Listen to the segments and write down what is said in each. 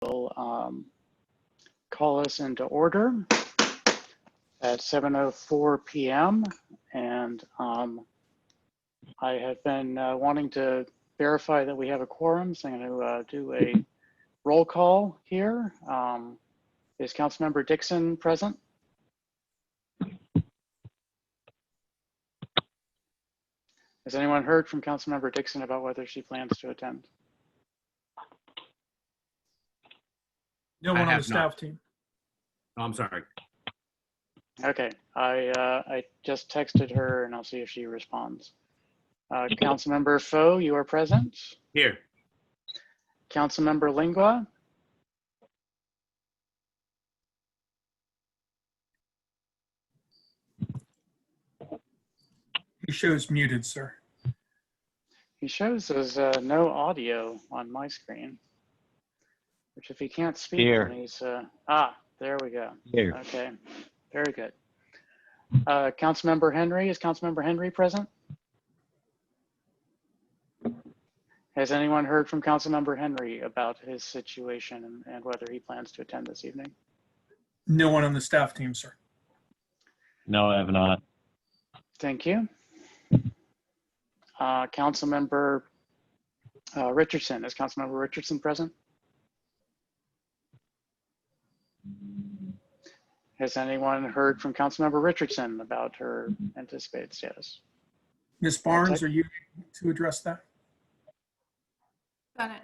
will call us into order at 7:04 p.m. And I have been wanting to verify that we have a quorum, so I'm going to do a roll call here. Is Councilmember Dixon present? Has anyone heard from Councilmember Dixon about whether she plans to attend? No one on the staff team. Oh, I'm sorry. Okay, I just texted her and I'll see if she responds. Councilmember Foe, you are present. Here. Councilmember Lingua. He shows muted, sir. He shows as no audio on my screen, which if he can't speak, Here. then he's, there we go. Here. Okay, very good. Councilmember Henry, is Councilmember Henry present? Has anyone heard from Councilmember Henry about his situation and whether he plans to attend this evening? No one on the staff team, sir. No, I have not. Thank you. Councilmember Richardson, is Councilmember Richardson present? Has anyone heard from Councilmember Richardson about her anticipated status? Ms. Barnes, are you able to address that?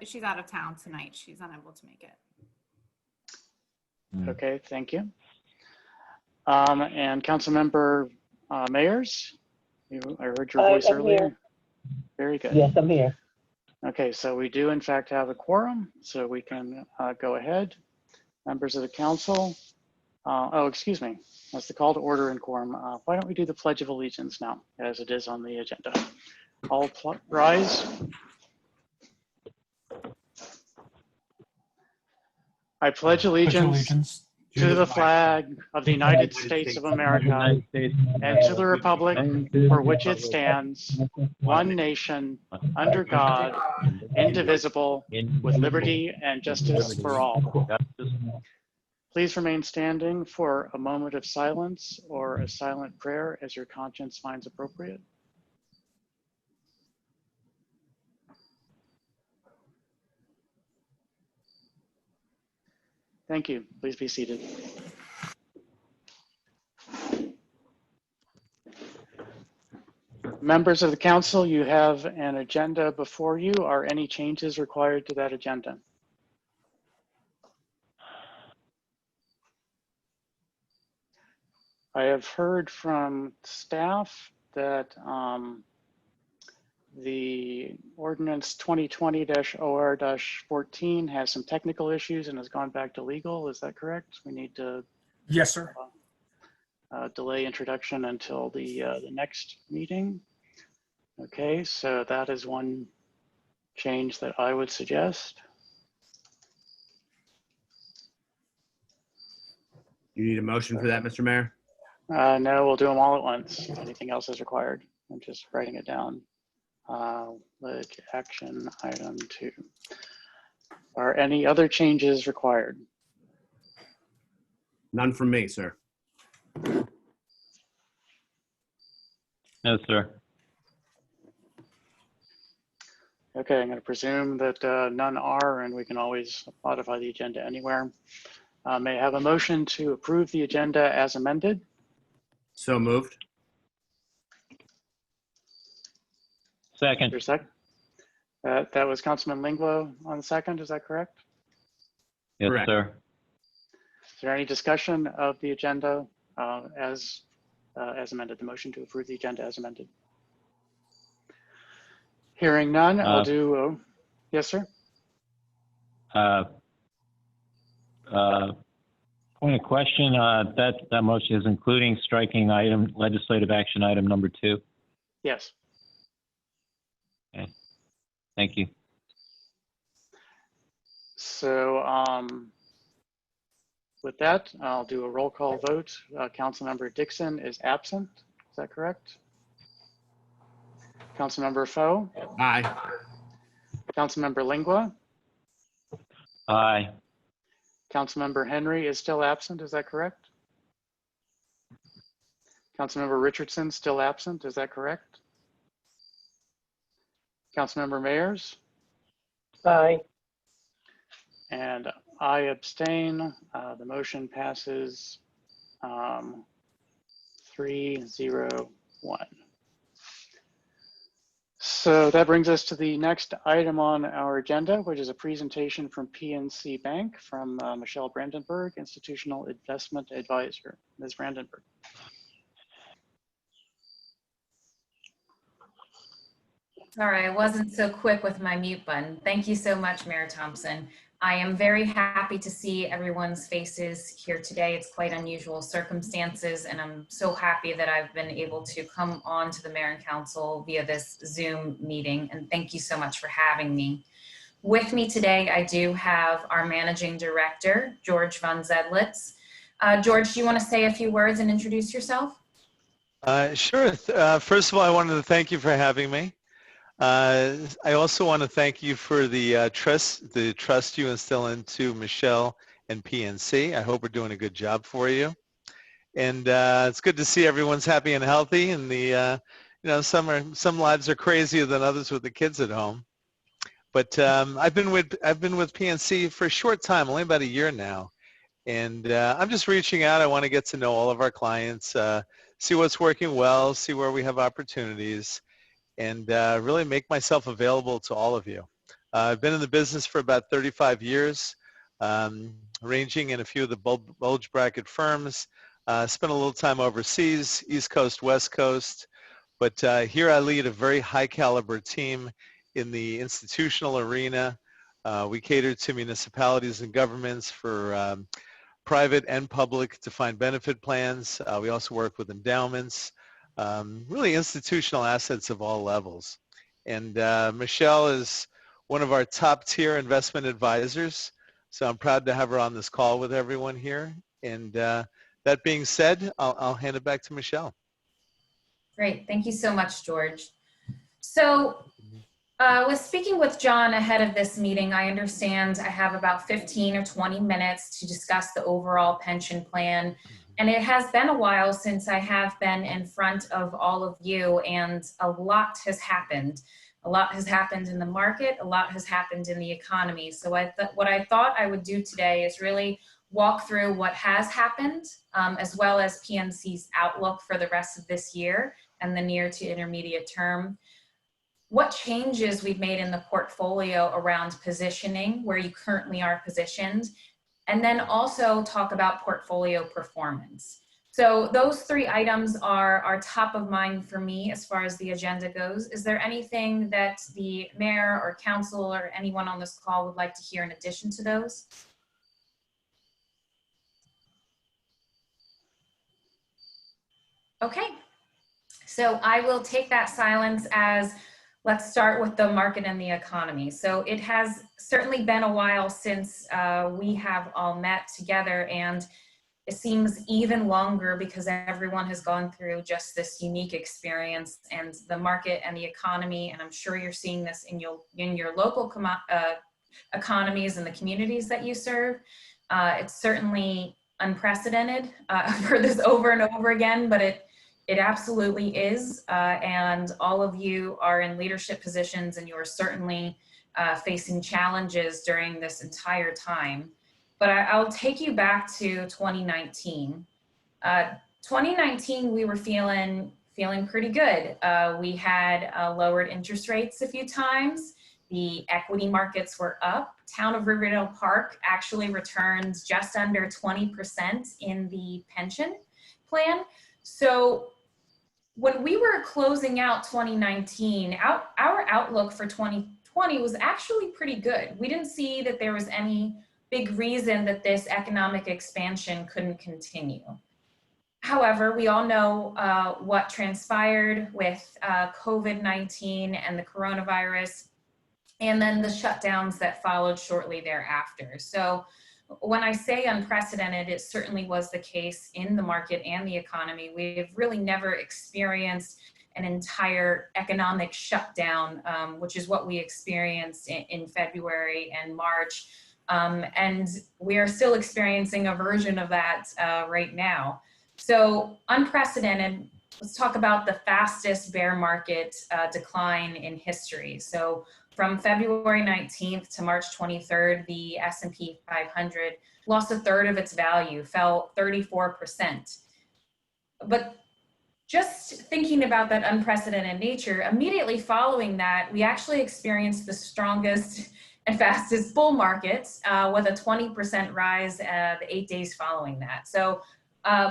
She's out of town tonight. She's unable to make it. Okay, thank you. And Councilmember Mayers, I heard your voice earlier. Here. Very good. Yes, I'm here. Okay, so we do in fact have a quorum, so we can go ahead. Members of the council. Oh, excuse me. That's the call to order and quorum. Why don't we do the Pledge of Allegiance now, as it is on the agenda? All rise. I pledge allegiance to the flag of the United States of America and to the republic for which it stands, one nation, under God, indivisible, with liberty and justice for all. Please remain standing for a moment of silence or a silent prayer as your conscience finds appropriate. Thank you. Please be seated. Members of the council, you have an agenda before you. Are any changes required to that agenda? I have heard from staff that the ordinance 2020-OR-14 has some technical issues and has gone back to legal. Is that correct? We need to Yes, sir. delay introduction until the next meeting. Okay, so that is one change that I would suggest. You need a motion for that, Mr. Mayor? No, we'll do them all at once. Anything else is required. I'm just writing it down. Action item 2. Are any other changes required? None from me, sir. No, sir. Okay, I'm going to presume that none are, and we can always modify the agenda anywhere. May I have a motion to approve the agenda as amended? So moved. Second. Your second? That was Councilman Lingua on the second, is that correct? Yes, Correct. sir. Is there any discussion of the agenda as amended, the motion to approve the agenda as amended? Hearing none, I'll do, yes, sir? Point of question, that motion is including striking item, legislative action item number 2. Yes. Thank you. So with that, I'll do a roll call vote. Councilmember Dixon is absent. Is that correct? Councilmember Foe, Aye. Councilmember Lingua, Aye. Councilmember Henry is still absent, is that correct? Councilmember Richardson still absent, is that correct? Councilmember Mayers? Aye. And I abstain. The motion passes 3-0-1. So that brings us to the next item on our agenda, which is a presentation from PNC Bank from Michelle Brandenburg, Institutional Investment Advisor. Ms. Brandenburg. Sorry, I wasn't so quick with my mute button. Thank you so much, Mayor Thompson. I am very happy to see everyone's faces here today. It's quite unusual circumstances, and I'm so happy that I've been able to come on to the Mayor and Council via this Zoom meeting, and thank you so much for having me. With me today, I do have our Managing Director, George Von Zedlitz. George, do you want to say a few words and introduce yourself? Sure. First of all, I wanted to thank you for having me. I also want to thank you for the trust you instill into Michelle and PNC. I hope we're doing a good job for you. And it's good to see everyone's happy and healthy. And some lives are crazier than others with the kids at home. But I've been with PNC for a short time, only about a year now. And I'm just reaching out. I want to get to know all of our clients, see what's working well, see where we have opportunities, and really make myself available to all of you. I've been in the business for about 35 years, ranging in a few of the bulge bracket firms. Spent a little time overseas, East Coast, West Coast, but here I lead a very high caliber team in the institutional arena. We cater to municipalities and governments for private and public defined benefit plans. We also work with endowments, really institutional assets of all levels. And Michelle is one of our top tier investment advisors. So I'm proud to have her on this call with everyone here. And that being said, I'll hand it back to Michelle. Great, thank you so much, George. So was speaking with John ahead of this meeting. I understand I have about 15 or 20 minutes to discuss the overall pension plan. And it has been a while since I have been in front of all of you, and a lot has happened. A lot has happened in the market, a lot has happened in the economy. So what I thought I would do today is really walk through what has happened, as well as PNC's outlook for the rest of this year and the near to intermediate term. What changes we've made in the portfolio around positioning, where you currently are positioned, and then also talk about portfolio performance. So those three items are top of mind for me as far as the agenda goes. Is there anything that the mayor or council or anyone on this call would like to hear in addition to those? Okay, so I will take that silence as let's start with the market and the economy. So it has certainly been a while since we have all met together, and it seems even longer because everyone has gone through just this unique experience, and the market and the economy, and I'm sure you're seeing this in your local economies and the communities that you serve. It's certainly unprecedented. I've heard this over and over again, but it absolutely is, and all of you are in leadership positions, and you are certainly facing challenges during this entire time. But I'll take you back to 2019. 2019, we were feeling pretty good. We had lowered interest rates a few times. The equity markets were up. Town of Riverdale Park actually returned just under 20% in the pension plan. So when we were closing out 2019, our outlook for 2020 was actually pretty good. We didn't see that there was any big reason that this economic expansion couldn't continue. However, we all know what transpired with COVID-19 and the coronavirus, and then the shutdowns that followed shortly thereafter. So when I say unprecedented, it certainly was the case in the market and the economy. We've really never experienced an entire economic shutdown, which is what we experienced in February and March And we are still experiencing a version of that right now. So unprecedented. Let's talk about the fastest bear market decline in history. So from February 19th to March 23rd, the S&P 500 lost a third of its value, fell 34%. But just thinking about that unprecedented nature, immediately following that, we actually experienced the strongest and fastest bull markets with a 20% rise the 8 days following that. So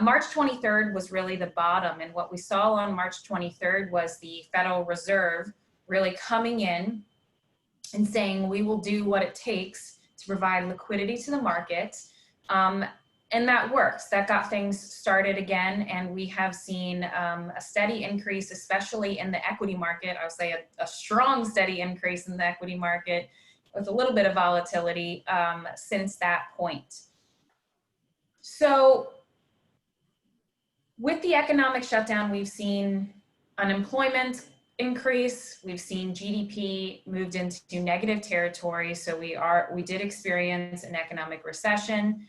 March 23rd was really the bottom, and what we saw on March 23rd was the Federal Reserve really coming in and saying, we will do what it takes to provide liquidity to the market. And that works. That got things started again, and we have seen a steady increase, especially in the equity market. I would say a strong, steady increase in the equity market with a little bit of volatility since that point. So with the economic shutdown, we've seen unemployment increase. We've seen GDP moved into negative territory. So we did experience an economic recession.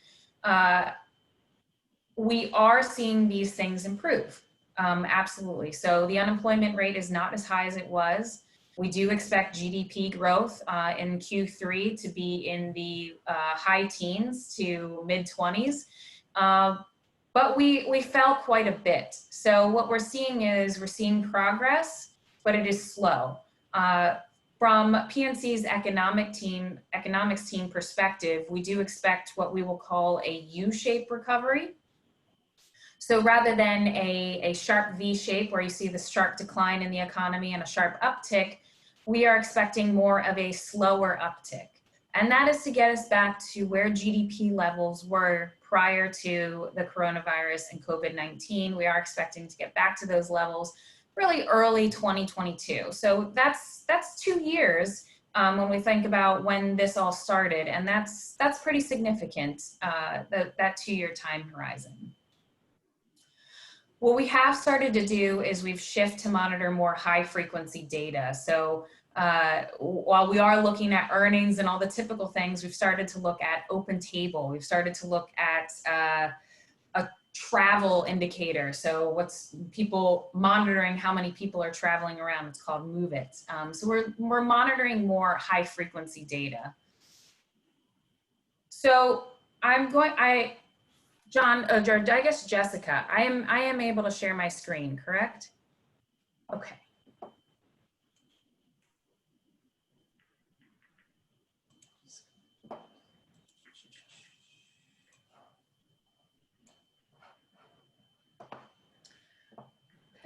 We are seeing these things improve, absolutely. So the unemployment rate is not as high as it was. We do expect GDP growth in Q3 to be in the high teens to mid 20s. But we fell quite a bit. So what we're seeing is we're seeing progress, but it is slow. From PNC's economics team perspective, we do expect what we will call a U-shaped recovery. So rather than a sharp V shape where you see the sharp decline in the economy and a sharp uptick, we are expecting more of a slower uptick. And that is to get us back to where GDP levels were prior to the coronavirus and COVID-19. We are expecting to get back to those levels really early 2022. So that's 2 years when we think about when this all started, and that's pretty significant, that 2-year time horizon. What we have started to do is we've shifted to monitor more high frequency data. So while we are looking at earnings and all the typical things, we've started to look at Open Table. We've started to look at a travel indicator. So what's people monitoring how many people are traveling around? It's called Move It. So we're monitoring more high frequency data. So Jessica, I am able to share my screen, correct? Okay.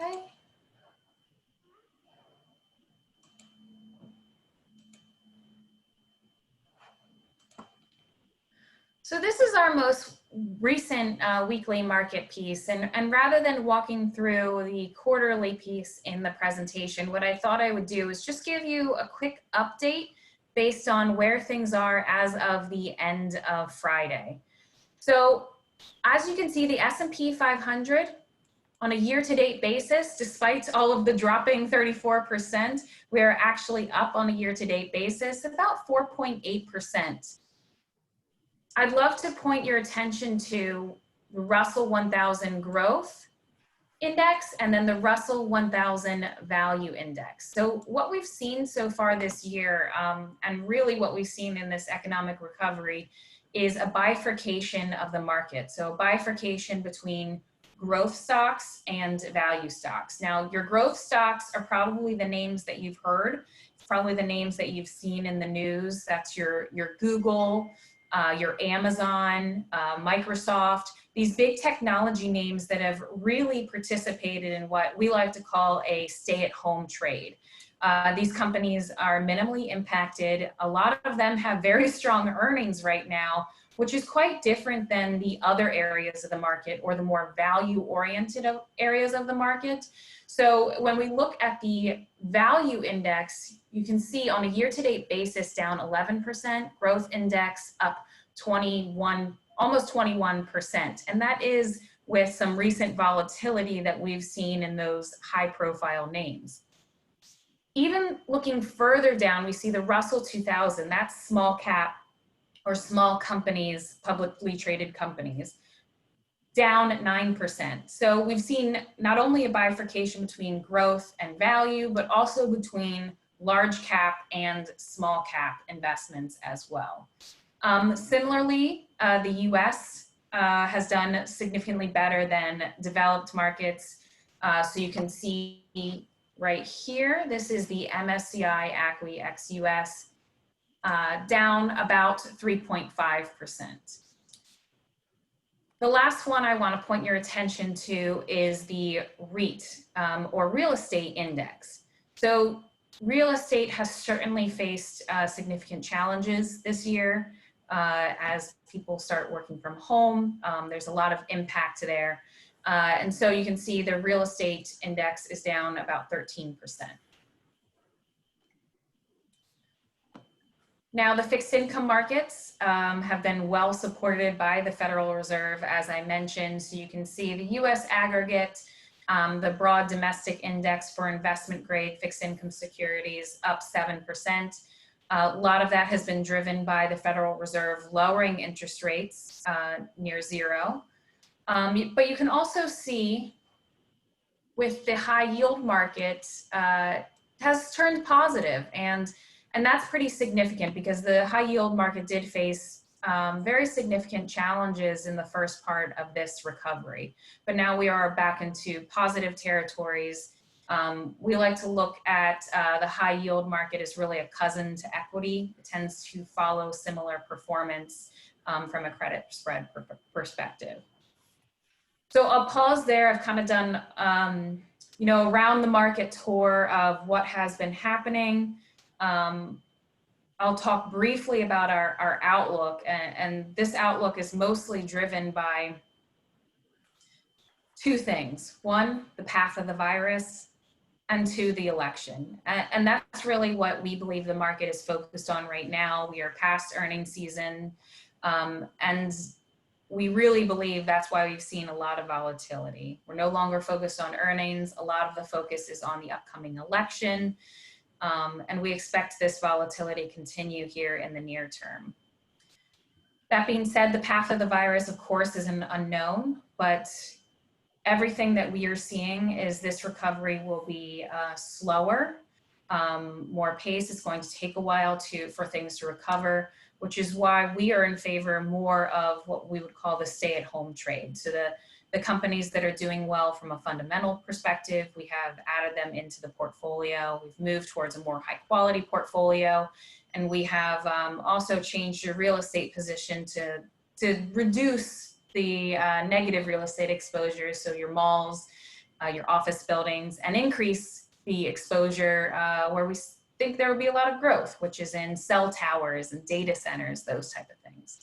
Okay. So this is our most recent weekly market piece, and rather than walking through the quarterly piece in the presentation, what I thought I would do is just give you a quick update based on where things are as of the end of Friday. So as you can see, the S&P 500 on a year-to-date basis, despite all of the dropping 34%, we're actually up on a year-to-date basis about 4.8%. I'd love to point your attention to the Russell 1000 Growth Index and then the Russell 1000 Value Index. So what we've seen so far this year, and really what we've seen in this economic recovery, is a bifurcation of the market. So a bifurcation between growth stocks and value stocks. Now, your growth stocks are probably the names that you've heard, probably the names that you've seen in the news. That's your Google, your Amazon, Microsoft, these big technology names that have really participated in what we like to call a stay-at-home trade. These companies are minimally impacted. A lot of them have very strong earnings right now, which is quite different than the other areas of the market or the more value-oriented areas of the market. So when we look at the value index, you can see on a year-to-date basis down 11%, growth index up 21, almost 21%. And that is with some recent volatility that we've seen in those high-profile names. Even looking further down, we see the Russell 2000, that's small cap or small companies, publicly traded companies, down 9%. So we've seen not only a bifurcation between growth and value, but also between large cap and small cap investments as well. Similarly, the US has done significantly better than developed markets. So you can see right here, this is the MSCI ACWI ex-US, down about 3.5%. The last one I want to point your attention to is the REIT, or real estate index. So real estate has certainly faced significant challenges this year as people start working from home. There's a lot of impact there. And so you can see the real estate index is down about 13%. Now, the fixed income markets have been well supported by the Federal Reserve, as I mentioned. So you can see the US aggregate, the broad domestic index for investment grade fixed income securities up 7%. A lot of that has been driven by the Federal Reserve lowering interest rates near zero. But you can also see with the high yield market has turned positive, and that's pretty significant because the high yield market did face very significant challenges in the first part of this recovery. But now we are back into positive territories. We like to look at the high yield market as really a cousin to equity. It tends to follow similar performance from a credit spread perspective. So I'll pause there. I've kind of done, around the market tour of what has been happening. I'll talk briefly about our outlook, and this outlook is mostly driven by two things. One, the path of the virus, and two, the election. And that's really what we believe the market is focused on right now. We are past earnings season, and we really believe that's why we've seen a lot of volatility. We're no longer focused on earnings. A lot of the focus is on the upcoming election. And we expect this volatility to continue here in the near term. That being said, the path of the virus, of course, is an unknown, but everything that we are seeing is this recovery will be slower, more pace. It's going to take a while for things to recover, which is why we are in favor more of what we would call the stay-at-home trade. So the companies that are doing well from a fundamental perspective, we have added them into the portfolio. We've moved towards a more high-quality portfolio, and we have also changed your real estate position to reduce the negative real estate exposure, so your malls, your office buildings, and increase the exposure where we think there will be a lot of growth, which is in cell towers and data centers, those type of things.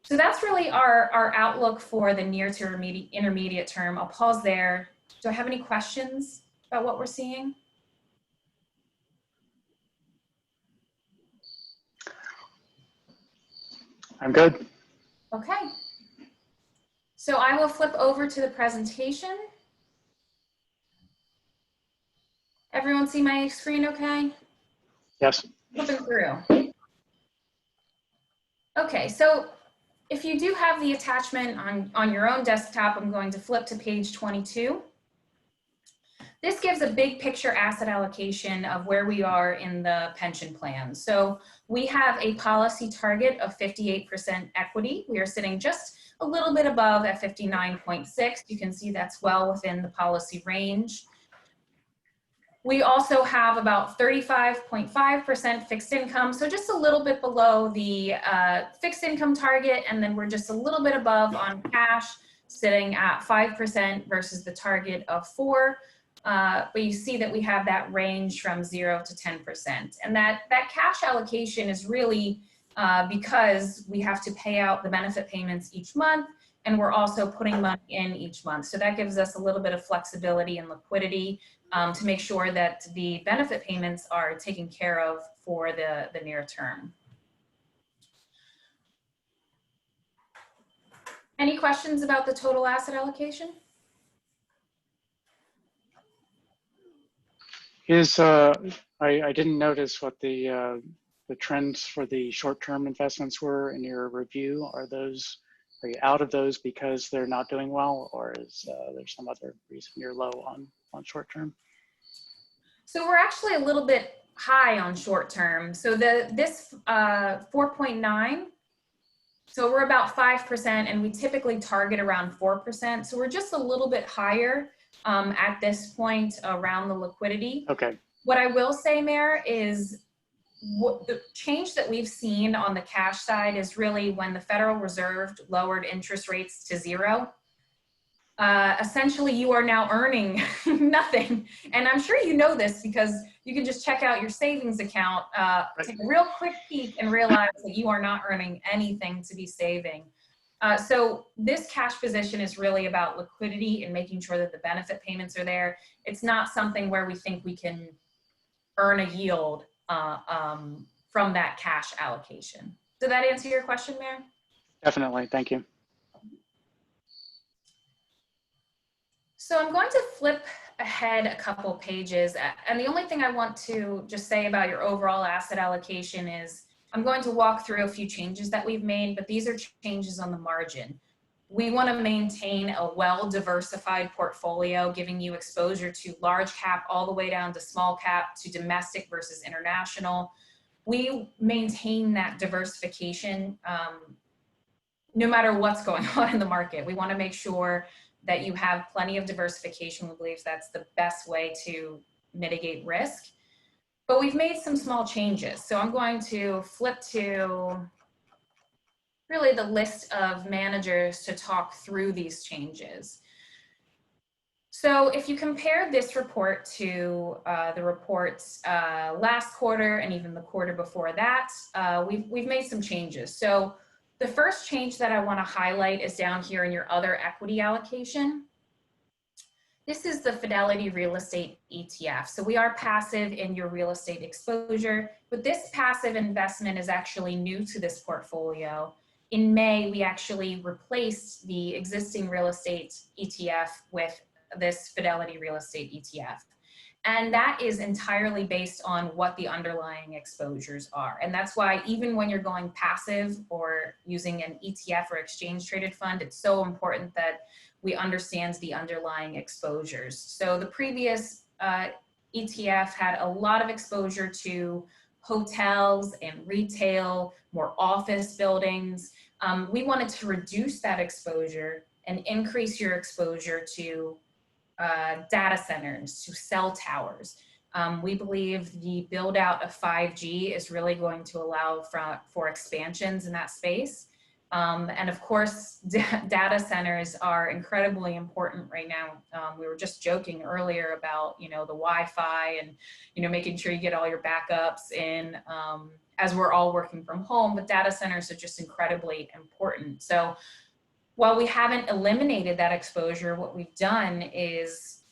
So that's really our outlook for the near to intermediate term. I'll pause there. Do I have any questions about what we're seeing? I'm good. Okay. So I will flip over to the presentation. Everyone see my screen okay? Yes. Flipping through. Okay, so if you do have the attachment on your own desktop, I'm going to flip to page 22. This gives a big picture asset allocation of where we are in the pension plan. So we have a policy target of 58% equity. We are sitting just a little bit above at 59.6. You can see that's well within the policy range. We also have about 35.5% fixed income, so just a little bit below the fixed income target, and then we're just a little bit above on cash, sitting at 5% versus the target of 4%. But you see that we have that range from 0 to 10%. And that cash allocation is really because we have to pay out the benefit payments each month, and we're also putting money in each month. So that gives us a little bit of flexibility and liquidity to make sure that the benefit payments are taken care of for the near term. Any questions about the total asset allocation? I didn't notice what the the trends for the short-term investments were in your review. Are you out of those because they're not doing well, or is there some other reason you're low on short-term? So we're actually a little bit high on short-term. So this 4.9, so we're about 5%, and we typically target around 4%. So we're just a little bit higher at this point around the liquidity. Okay. What I will say, Mayor, is the change that we've seen on the cash side is really when the Federal Reserve lowered interest rates to 0. Essentially, you are now earning nothing. And I'm sure you know this because you can just check out your savings account, take a real quick peek and realize that you are not earning anything to be saving. So this cash position is really about liquidity and making sure that the benefit payments are there. It's not something where we think we can earn a yield from that cash allocation. Did that answer your question, Mayor? Definitely, thank you. So I'm going to flip ahead a couple pages. And the only thing I want to just say about your overall asset allocation is I'm going to walk through a few changes that we've made, but these are changes on the margin. We want to maintain a well-diversified portfolio, giving you exposure to large cap all the way down to small cap, to domestic versus international. We maintain that diversification no matter what's going on in the market. We want to make sure that you have plenty of diversification. We believe that's the best way to mitigate risk. But we've made some small changes. So I'm going to flip to really the list of managers to talk through these changes. So if you compare this report to the reports last quarter and even the quarter before that, we've made some changes. So the first change that I want to highlight is down here in your other equity allocation. This is the Fidelity Real Estate ETF. So we are passive in your real estate exposure, but this passive investment is actually new to this portfolio. In May, we actually replaced the existing real estate ETF with this Fidelity Real Estate ETF. And that is entirely based on what the underlying exposures are. And that's why even when you're going passive or using an ETF or exchange traded fund, it's so important that we understand the underlying exposures. So the previous ETF had a lot of exposure to hotels and retail, more office buildings. We wanted to reduce that exposure and increase your exposure to data centers, to cell towers. We believe the build out of 5G is really going to allow for expansions in that space. And of course, data centers are incredibly important right now. We were just joking earlier about, the Wi-Fi and, making sure you get all your backups in as we're all working from home, but data centers are just incredibly important. So while we haven't eliminated that exposure, what we've done is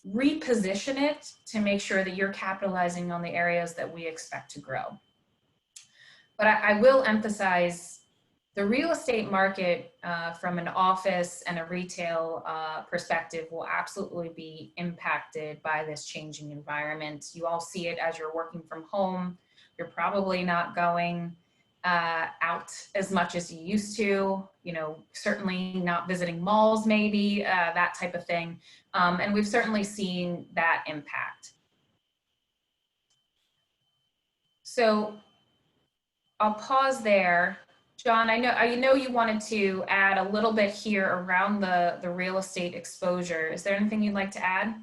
reposition it to make sure that you're capitalizing on the areas that we expect to grow. But I will emphasize the real estate market from an office and a retail perspective will absolutely be impacted by this changing environment. You all see it as you're working from home. You're probably not going out as much as you used to, certainly not visiting malls, maybe, that type of thing. And we've certainly seen that impact. So I'll pause there. John, I know you wanted to add a little bit here around the real estate exposure. Is there anything you'd like to add?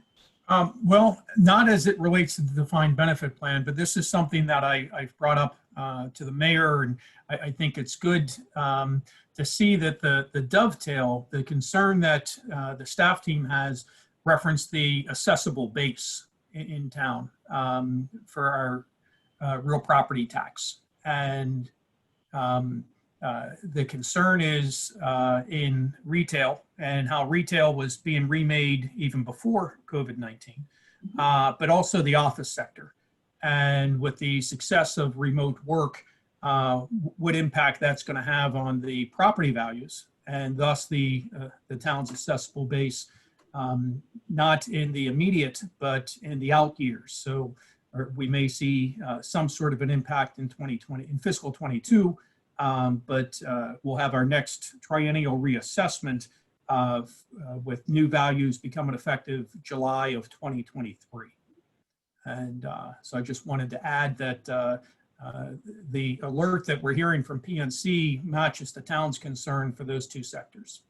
Well, not as it relates to the defined benefit plan, but this is something that I've brought up to the mayor, and I think it's good to see that the dovetail, the concern that the staff team has referenced the assessable base in town for our real property tax. And the concern is in retail and how retail was being remade even before COVID-19, but also the office sector. And with the success of remote work, what impact that's going to have on the property values and thus the town's assessable base, not in the immediate, but in the out years. So or we may see some sort of an impact in 2020, in fiscal 22, but we'll have our next triennial reassessment with new values becoming effective July of 2023. And so I just wanted to add that the alert that we're hearing from PNC matches the town's concern for those two sectors.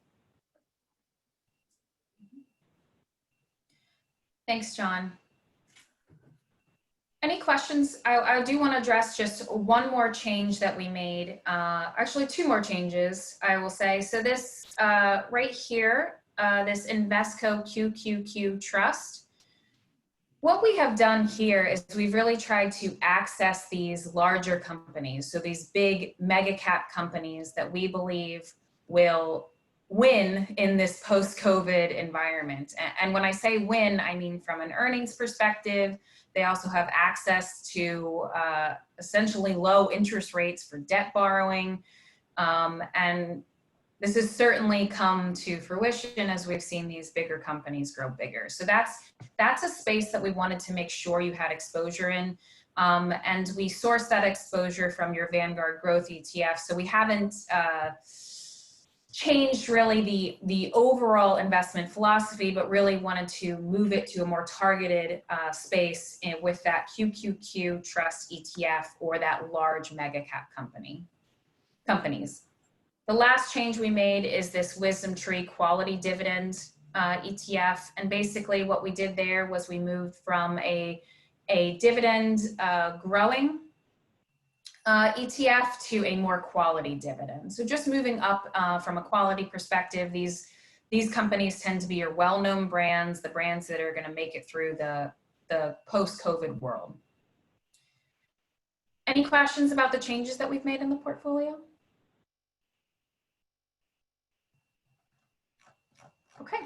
Thanks, John. Any questions? I do want to address just one more change that we made. Actually, two more changes, I will say. So this right here, this Invesco QQQ Trust, what we have done here is we've really tried to access these larger companies. So these big mega cap companies that we believe will win in this post-COVID environment. And when I say win, I mean from an earnings perspective. They also have access to essentially low interest rates for debt borrowing. And this has certainly come to fruition as we've seen these bigger companies grow bigger. So that's a space that we wanted to make sure you had exposure in. And we sourced that exposure from your Vanguard Growth ETF. So we haven't changed really the overall investment philosophy, but really wanted to move it to a more targeted space with that QQQ Trust ETF or that large mega cap companies. The last change we made is this Wisdom Tree Quality Dividend ETF. And basically what we did there was we moved from a dividend growing ETF to a more quality dividend. So just moving up from a quality perspective, these companies tend to be your well-known brands, the brands that are going to make it through the post-COVID world. Any questions about the changes that we've made in the portfolio? Okay.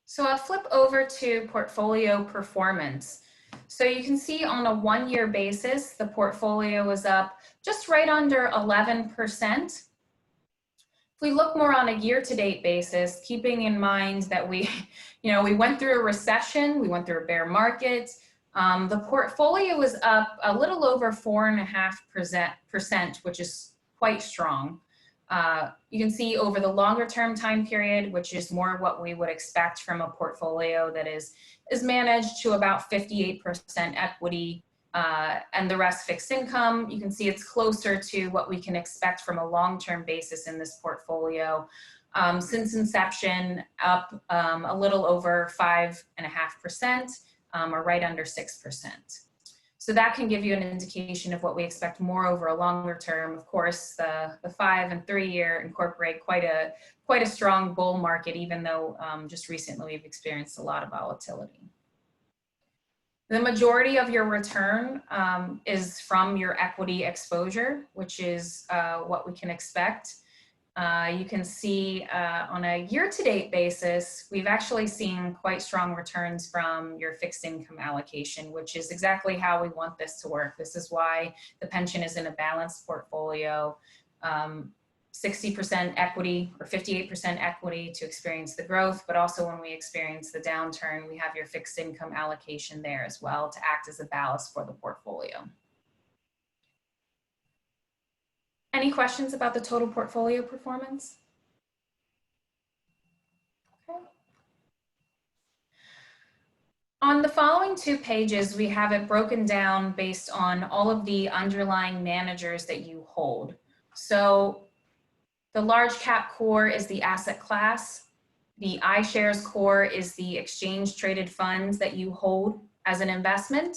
So I'll flip over to portfolio performance. So you can see on a one-year basis, the portfolio was up just right under 11%. If we look more on a year-to-date basis, keeping in mind that we went through a recession, we went through a bear market, the portfolio was up a little over 4.5%, which is quite strong. You can see over the longer term time period, which is more what we would expect from a portfolio that is managed to about 58% equity and the rest fixed income. You can see it's closer to what we can expect from a long-term basis in this portfolio. Since inception, up a little over 5.5%, or right under 6%. So that can give you an indication of what we expect more over a longer term. Of course, the 5 and 3 year incorporate quite a strong bull market, even though just recently we've experienced a lot of volatility. The majority of your return is from your equity exposure, which is what we can expect. You can see on a year-to-date basis, we've actually seen quite strong returns from your fixed income allocation, which is exactly how we want this to work. This is why the pension is in a balanced portfolio, 60% equity or 58% equity to experience the growth, but also when we experience the downturn, we have your fixed income allocation there as well to act as a ballast for the portfolio. Any questions about the total portfolio performance? Okay. On the following 2 pages, we have it broken down based on all of the underlying managers that you hold. So the large cap core is the asset class. The iShares core is the exchange traded funds that you hold as an investment.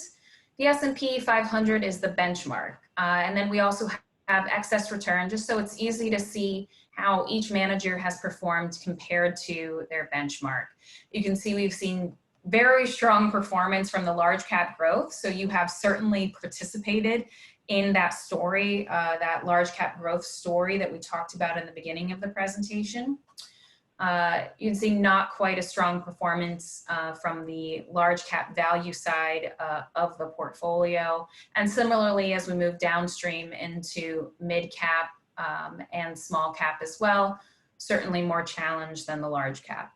The S&P 500 is the benchmark. And then we also have excess return, just so it's easy to see how each manager has performed compared to their benchmark. You can see we've seen very strong performance from the large cap growth. So you have certainly participated in that story, that large cap growth story that we talked about in the beginning of the presentation. You can see not quite a strong performance from the large cap value side of the portfolio. And similarly, as we move downstream into mid cap and small cap as well, certainly more challenged than the large cap.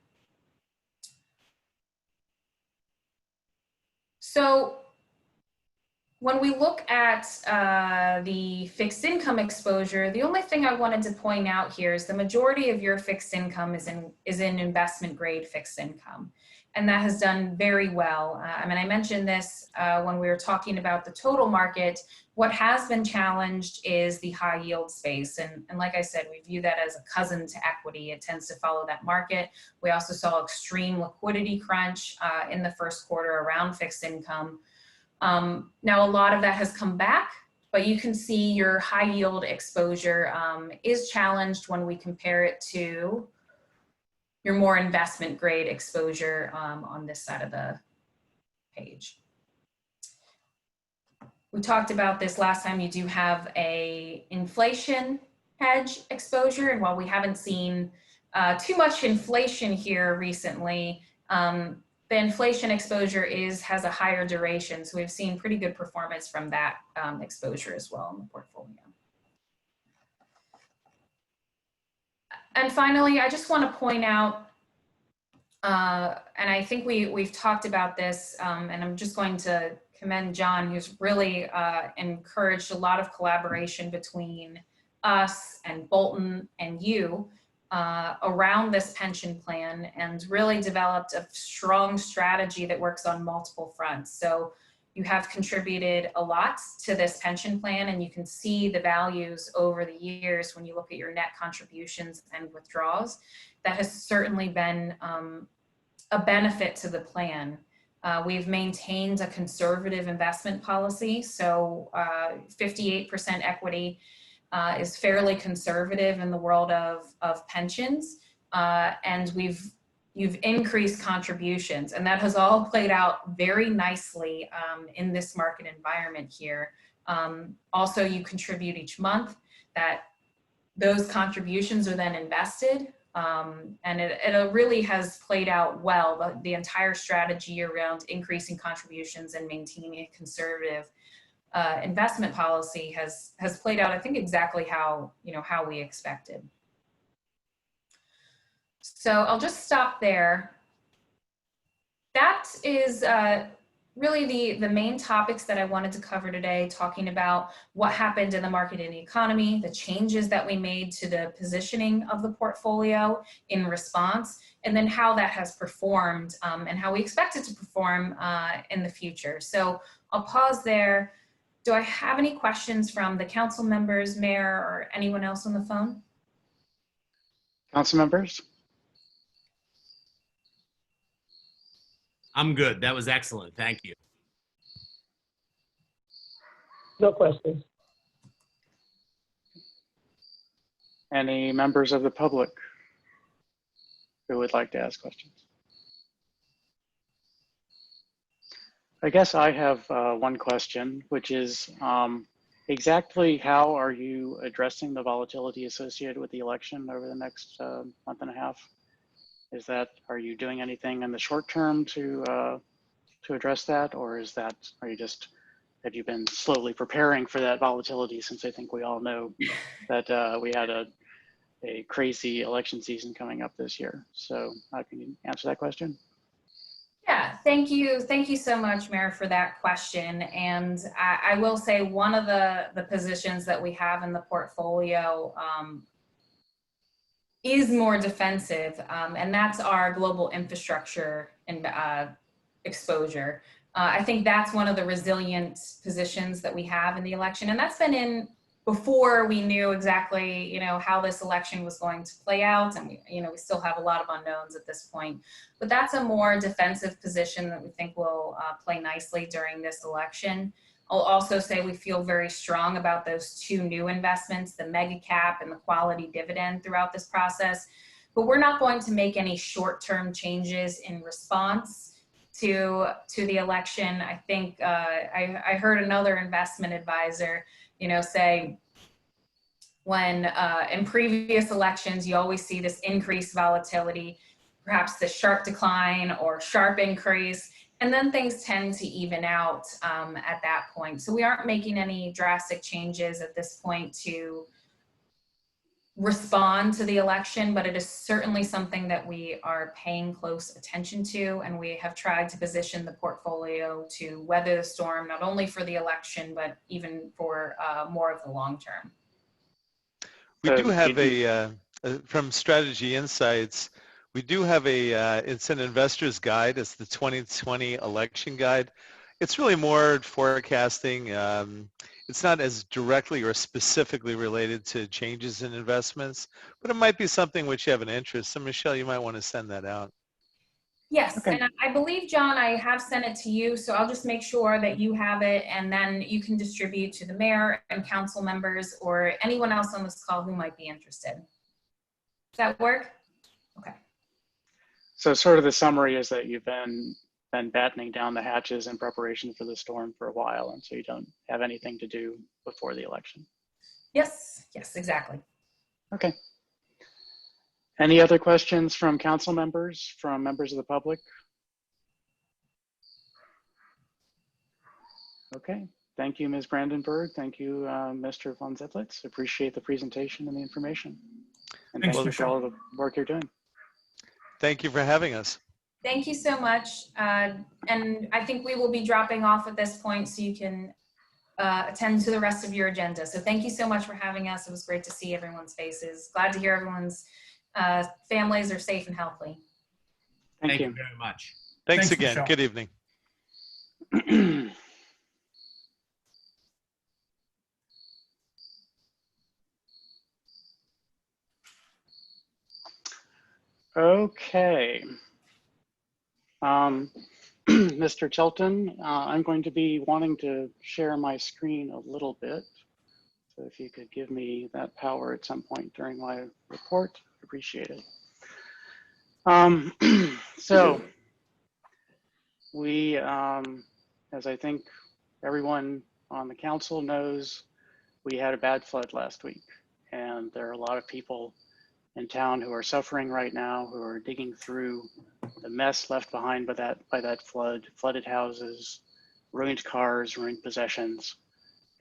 So when we look at the fixed income exposure, the only thing I wanted to point out here is the majority of your fixed income is in investment grade fixed income. And that has done very well. I mean, I mentioned this when we were talking about the total market. What has been challenged is the high yield space. And like I said, we view that as a cousin to equity. It tends to follow that market. We also saw extreme liquidity crunch in the first quarter around fixed income. Now, a lot of that has come back, but you can see your high yield exposure is challenged when we compare it to your more investment grade exposure on this side of the page. We talked about this last time. You do have a inflation hedge exposure, and while we haven't seen too much inflation here recently, the inflation exposure has a higher duration, so we've seen pretty good performance from that exposure as well in the portfolio. And finally, I just want to point out, and I think we've talked about this, and I'm just going to commend John, who's really encouraged a lot of collaboration between us and Bolton and you around this pension plan, and really developed a strong strategy that works on multiple fronts. So you have contributed a lot to this pension plan, and you can see the values over the years when you look at your net contributions and withdrawals. That has certainly been a benefit to the plan. We've maintained a conservative investment policy, so 58% equity is fairly conservative in the world of pensions, and you've increased contributions, and that has all played out very nicely in this market environment here. Also, you contribute each month. That those contributions are then invested, and it really has played out well. The entire strategy around increasing contributions and maintaining a conservative investment policy has played out, I think, exactly how we expected. So I'll just stop there. That is really the main topics that I wanted to cover today, talking about what happened in the market and the economy, the changes that we made to the positioning of the portfolio in response, and then how that has performed and how we expect it to perform in the future. So I'll pause there. Do I have any questions from the council members, Mayor, or anyone else on the phone? Council members? I'm good. That was excellent. Thank you. No questions. Any members of the public who would like to ask questions? I guess I have one question, which is exactly how are you addressing the volatility associated with the election over the next month and a half? Are you doing anything in the short term to address that, or have you been slowly preparing for that volatility, since I think we all know that we had a crazy election season coming up this year? So how can you answer that question? Yeah, thank you. Thank you so much, Mayor, for that question. And I will say one of the positions that we have in the portfolio is more defensive, and that's our global infrastructure and exposure. I think that's one of the resilient positions that we have in the election, and that's been in before we knew exactly, how this election was going to play out, and we still have a lot of unknowns at this point. But that's a more defensive position that we think will play nicely during this election. I'll also say we feel very strong about those two new investments, the mega cap and the quality dividend, throughout this process. But we're not going to make any short-term changes in response to the election. I think I heard another investment advisor, say when in previous elections, you always see this increased volatility, perhaps the sharp decline or sharp increase, and then things tend to even out at that point. So we aren't making any drastic changes at this point to respond to the election, but it is certainly something that we are paying close attention to, and we have tried to position the portfolio to weather the storm, not only for the election, but even for more of the long term. We do have from Strategy Insights, we do have it's an investor's guide. It's the 2020 election guide. It's really more forecasting. It's not as directly or specifically related to changes in investments, but it might be something which you have an interest. So Michelle, you might want to send that out. Yes, Okay. and I believe, John, I have sent it to you, so I'll just make sure that you have it, and then you can distribute to the mayor and council members or anyone else on this call who might be interested. Does that work? Okay. So sort of the summary is that you've been battening down the hatches in preparation for the storm for a while, and so you don't have anything to do before the election. Yes, exactly. Okay. Any other questions from council members, from members of the public? Okay, thank you, Ms. Brandenburg. Thank you, Mr. von Zedlitz. Appreciate the presentation and the information. And Thanks, thank you for Michelle. all the work you're doing. Thank you for having us. Thank you so much. And I think we will be dropping off at this point so you can attend to the rest of your agenda. So thank you so much for having us. It was great to see everyone's faces. Glad to hear everyone's families are safe and healthy. Thank you. very much. Thanks Thanks, again. Michelle. Good evening. Okay. Mr. Chelton, I'm going to be wanting to share my screen a little bit. So if you could give me that power at some point during my report, appreciate it. So we, as I think everyone on the council knows, we had a bad flood last week, and there are a lot of people in town who are suffering right now, who are digging through the mess left behind by that flood, flooded houses, ruined cars, ruined possessions.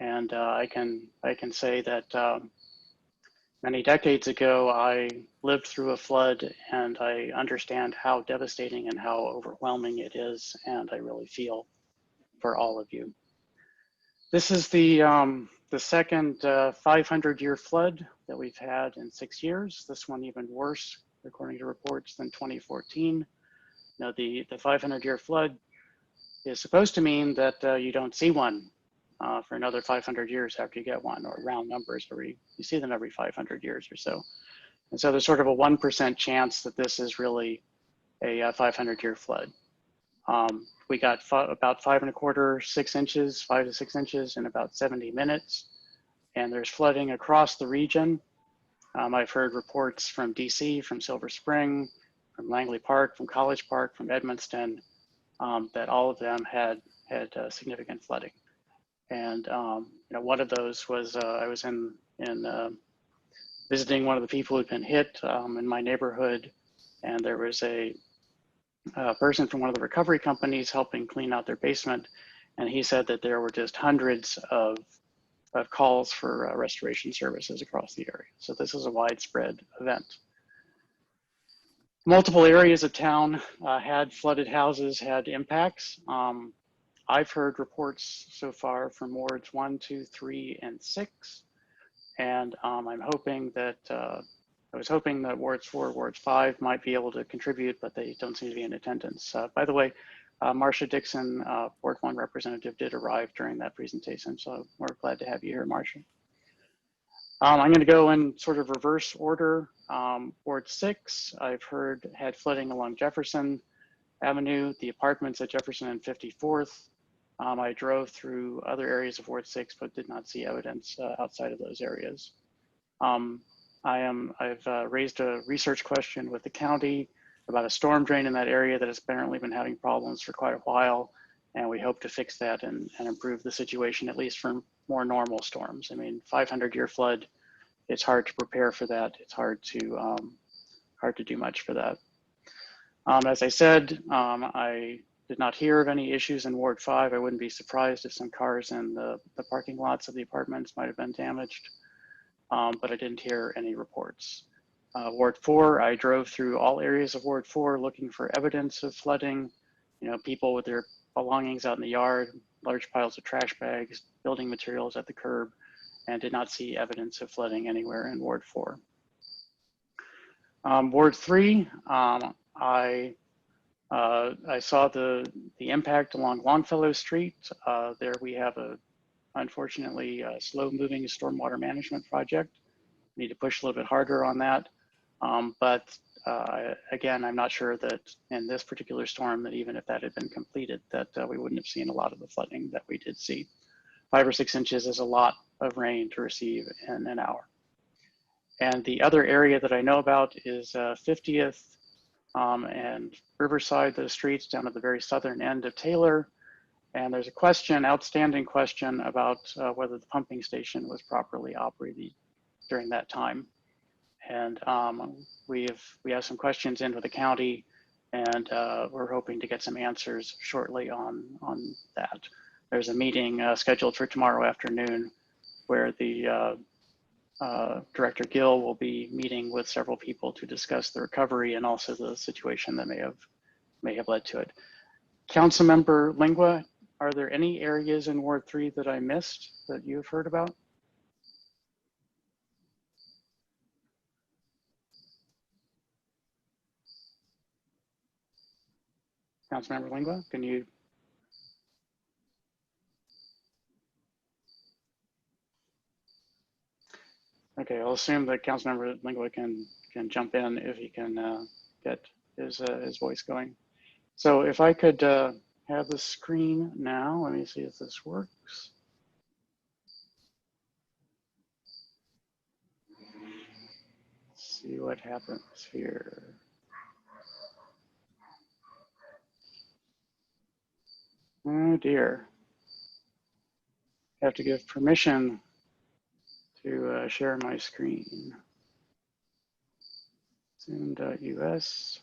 And I can say that many decades ago, I lived through a flood, and I understand how devastating and how overwhelming it is, and I really feel for all of you. This is the second 500-year flood that we've had in 6 years. This one even worse, according to reports, than 2014. Now, the 500-year flood is supposed to mean that you don't see one for another 500 years after you get one, or round numbers, where you see them every 500 years or so. And so there's sort of a 1% chance that this is really a 500-year flood. We got about 5 1/4, 6 inches, 5 to 6 inches in about 70 minutes. And there's flooding across the region. I've heard reports from DC, from Silver Spring, from Langley Park, from College Park, from Edmonston, that all of them had significant flooding. And one of those was I was in visiting one of the people who'd been hit in my neighborhood, and there was a person from one of the recovery companies helping clean out their basement, and he said that there were just hundreds of calls for restoration services across the area. So this is a widespread event. Multiple areas of town had flooded houses, had impacts. I've heard reports so far from wards 1, 2, 3, and 6. And I'm hoping that, I was hoping that wards 4, wards 5 might be able to contribute, but they don't seem to be in attendance. By the way, Marcia Dixon, Ward 1 representative, did arrive during that presentation, so we're glad to have you here, Marcia. I'm going to go in sort of reverse order. Ward 6, I've heard, had flooding along Jefferson Avenue, the apartments at Jefferson and 54th. I drove through other areas of Ward 6, but did not see evidence outside of those areas. I've raised a research question with the county about a storm drain in that area that has apparently been having problems for quite a while, and we hope to fix that and improve the situation, at least for more normal storms. I mean, 500-year flood, it's hard to prepare for that. It's hard to do much for that. As I said, I did not hear of any issues in Ward 5. I wouldn't be surprised if some cars in the parking lots of the apartments might have been damaged. but I didn't hear any reports. Ward 4, I drove through all areas of Ward 4 looking for evidence of flooding, people with their belongings out in the yard, large piles of trash bags, building materials at the curb, and did not see evidence of flooding anywhere in Ward 4. Ward 3, I saw the impact along Longfellow Street. There we have unfortunately, a slow-moving stormwater management project. We need to push a little bit harder on that. But again, I'm not sure that in this particular storm, that even if that had been completed, that we wouldn't have seen a lot of the flooding that we did see. 5 or 6 inches is a lot of rain to receive in an hour. And the other area that I know about is 50th and Riverside, those streets down at the very southern end of Taylor. And there's a question, outstanding question, about whether the pumping station was properly operated during that time. And we have some questions in with the county, and we're hoping to get some answers shortly on that. There's a meeting scheduled for tomorrow afternoon where the Director Gill will be meeting with several people to discuss the recovery and also the situation that may have led to it. Councilmember Lingua, are there any areas in Ward 3 that I missed that you've heard about? Councilmember Lingua, can you? Okay, I'll assume that Councilmember Lingua can jump in if he can get his voice going. So if I could have the screen now, let me see if this works. Let's see what happens here. Oh dear. I have to give permission to share my screen. Zoom.us.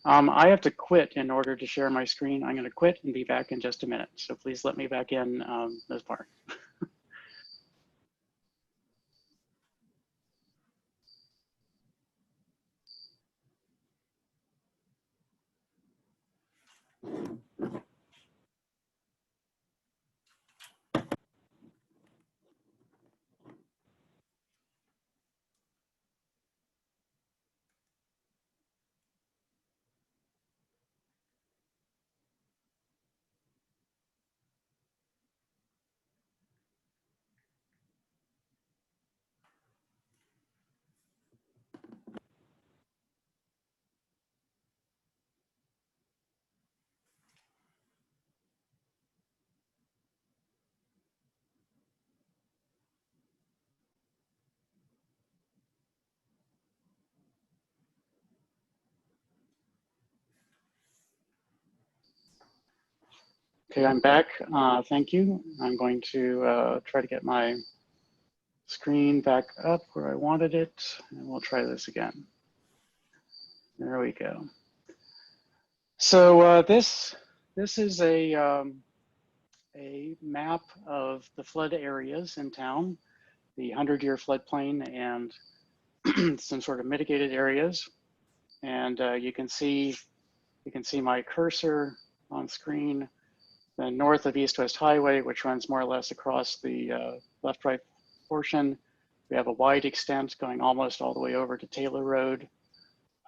I have to quit in order to share my screen. I'm going to quit and be back in just a minute. So please let me back in, Ms. Park. Okay, I'm back. Thank you. I'm going to try to get my screen back up where I wanted it, and we'll try this again. There we go. So this is a map of the flood areas in town, the 100-year floodplain, and some sort of mitigated areas. And you can see my cursor on screen. The north of East-West Highway, which runs more or less across the left-right portion. We have a wide extent going almost all the way over to Taylor Road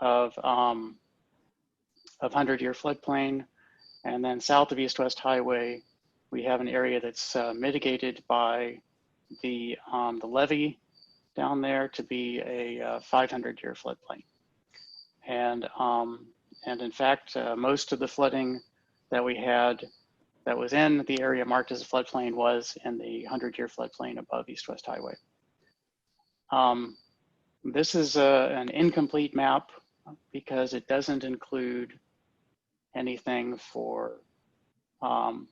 of 100-year floodplain. And then south of East-West Highway, we have an area that's mitigated by the levee down there to be a 500-year floodplain. And in fact, most of the flooding that we had that was in the area marked as a floodplain was in the 100-year floodplain above East-West Highway. This is an incomplete map because it doesn't include anything for Wells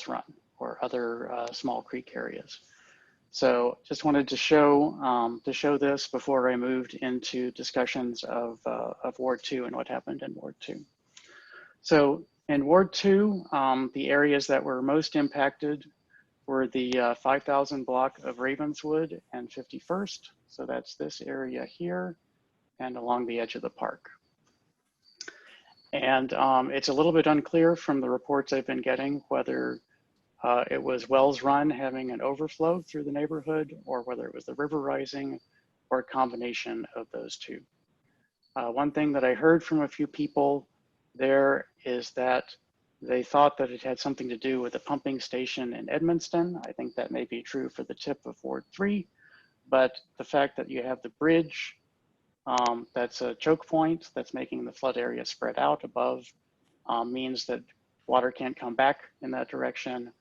Run or other small creek areas. So just wanted to show this before I moved into discussions of Ward 2 and what happened in Ward 2. So in Ward 2, the areas that were most impacted were the 5,000 block of Ravenswood and 51st. So that's this area here and along the edge of the park. And it's a little bit unclear from the reports I've been getting whether it was Wells Run having an overflow through the neighborhood or whether it was the river rising or a combination of those two. One thing that I heard from a few people there is that they thought that it had something to do with the pumping station in Edmonston. I think that may be true for the tip of Ward 3, but the fact that you have the bridge that's a choke point that's making the flood area spread out above means that water can't come back in that direction.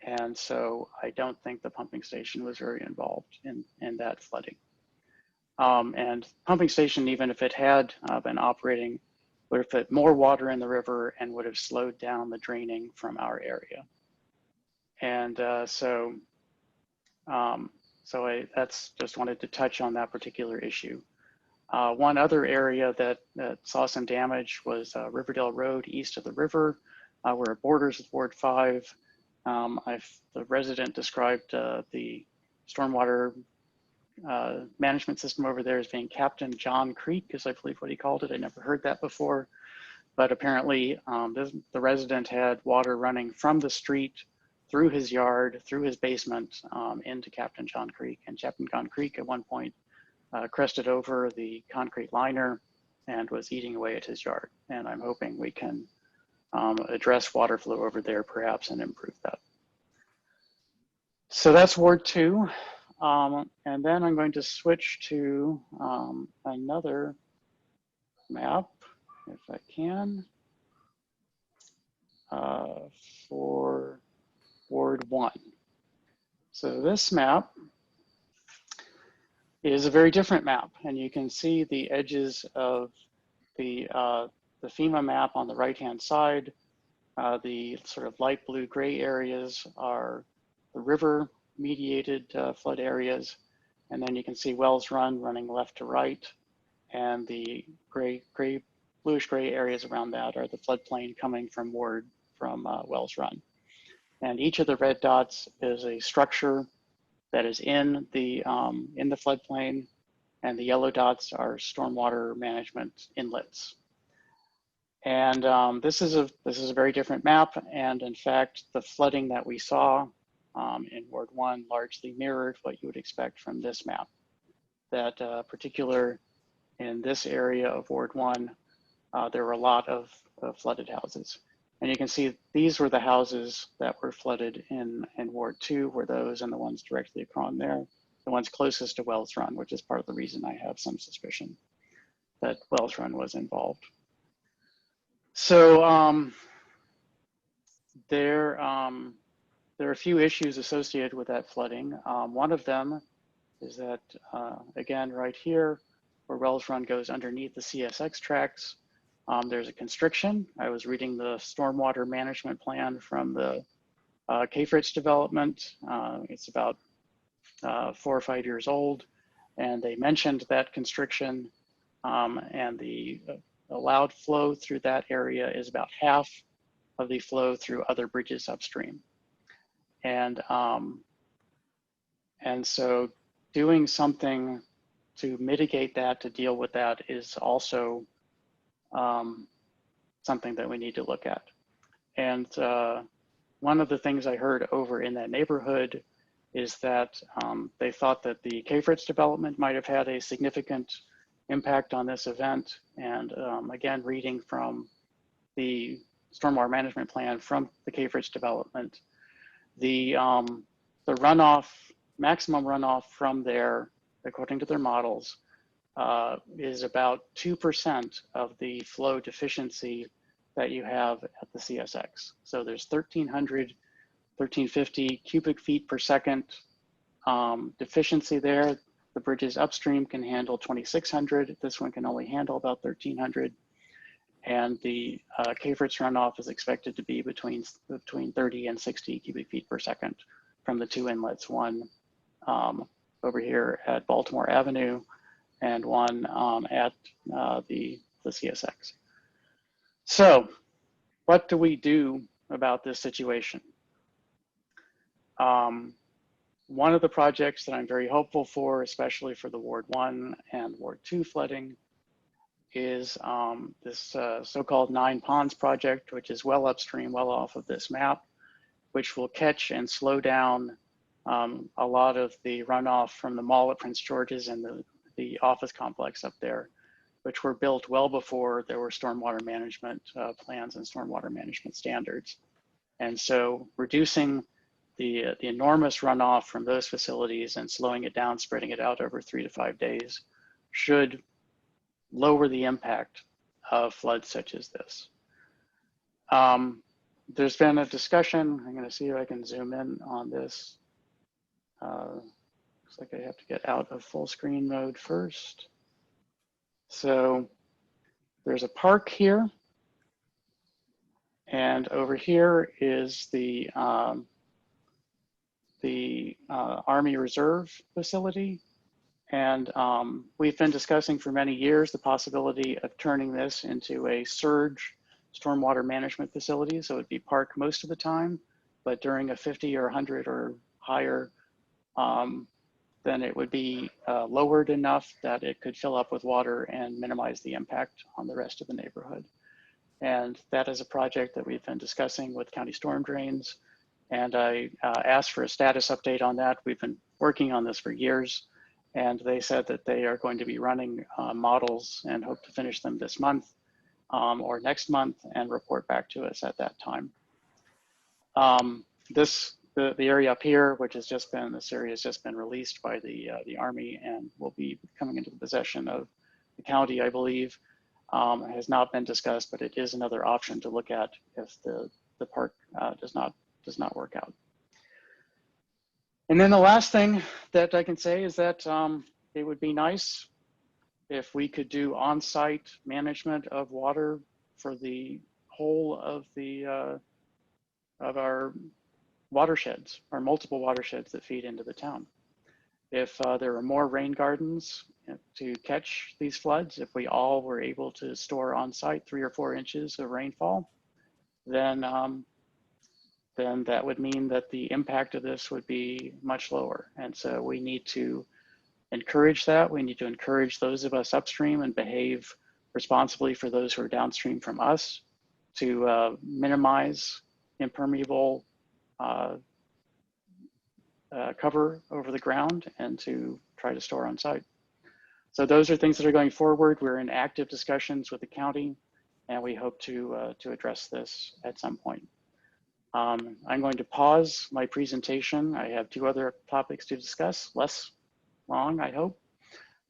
And so I don't think the pumping station was very involved in that flooding. And pumping station, even if it had been operating, would have put more water in the river and would have slowed down the draining from our area. And so I just wanted to touch on that particular issue. One other area that saw some damage was Riverdale Road east of the river, where it borders with Ward 5. The resident described the stormwater management system over there as being Captain John Creek, is I believe what he called it. I never heard that before, but apparently the resident had water running from the street through his yard, through his basement, into Captain John Creek. And Captain John Creek at one point crested over the concrete liner and was eating away at his yard. And I'm hoping we can address water flow over there perhaps and improve that. So that's Ward 2. And then I'm going to switch to another map, if I can, for Ward 1. So this map is a very different map, and you can see the edges of the FEMA map on the right-hand side. The sort of light blue gray areas are the river mediated flood areas. And then you can see Wells Run running left to right. And the bluish gray areas around that are the floodplain coming from Wells Run. And each of the red dots is a structure that is in the floodplain, and the yellow dots are stormwater management inlets. And this is a very different map. And in fact, the flooding that we saw in Ward 1 largely mirrored what you would expect from this map. That particular in this area of Ward 1, there were a lot of flooded houses. And you can see these were the houses that were flooded in Ward 2, were those, and the ones directly across there, the ones closest to Wells Run, which is part of the reason I have some suspicion that Wells Run was involved. So there are a few issues associated with that flooding. One of them is that, again, right here, where Wells Run goes underneath the CSX tracks, there's a constriction. I was reading the stormwater management plan from the K-Fritz development. It's about 4 or 5 years old, and they mentioned that constriction, and the allowed flow through that area is about half of the flow through other bridges upstream. And so doing something to mitigate that, to deal with that, is also something that we need to look at. And one of the things I heard over in that neighborhood is that they thought that the K-Fritz development might have had a significant impact on this event. And again, reading from the stormwater management plan from the K-Fritz development, the runoff, maximum runoff from there, according to their models, is about 2% of the flow deficiency that you have at the CSX. So there's 1,350 cubic feet per second deficiency there. The bridges upstream can handle 2,600. This one can only handle about 1,300. And the K-Fritz runoff is expected to be between 30 and 60 cubic feet per second from the two inlets, one over here at Baltimore Avenue and one at the CSX. So what do we do about this situation? One of the projects that I'm very hopeful for, especially for the Ward 1 and Ward 2 flooding, is this so-called 9 Ponds project, which is well upstream, well off of this map, which will catch and slow down a lot of the runoff from the mall at Prince George's and the office complex up there, which were built well before there were stormwater management plans and stormwater management standards. And so reducing the enormous runoff from those facilities and slowing it down, spreading it out over 3 to 5 days should lower the impact of floods such as this. There's been a discussion. I'm going to see if I can zoom in on this. Looks like I have to get out of full screen mode first. So there's a park here. And over here is the Army Reserve facility. And we've been discussing for many years the possibility of turning this into a surge stormwater management facility. So it'd be park most of the time, but during a 50 or 100 or higher, then it would be lowered enough that it could fill up with water and minimize the impact on the rest of the neighborhood. And that is a project that we've been discussing with county storm drains. And I asked for a status update on that. We've been working on this for years. And they said that they are going to be running models and hope to finish them this month or next month and report back to us at that time. The area up here, which has just been, this area has just been released by the Army and will be coming into the possession of the county, I believe. Has not been discussed, but it is another option to look at if the park does not work out. And then the last thing that I can say is that it would be nice if we could do on-site management of water for the whole of our watersheds, our multiple watersheds that feed into the town. If there were more rain gardens to catch these floods, if we all were able to store on site 3 or 4 inches of rainfall, then that would mean that the impact of this would be much lower. And so we need to encourage that. We need to encourage those of us upstream and behave responsibly for those who are downstream from us to minimize impermeable cover over the ground and to try to store on site. So those are things that are going forward. We're in active discussions with the county, and we hope to address this at some point. I'm going to pause my presentation. I have 2 other topics to discuss, less long, I hope,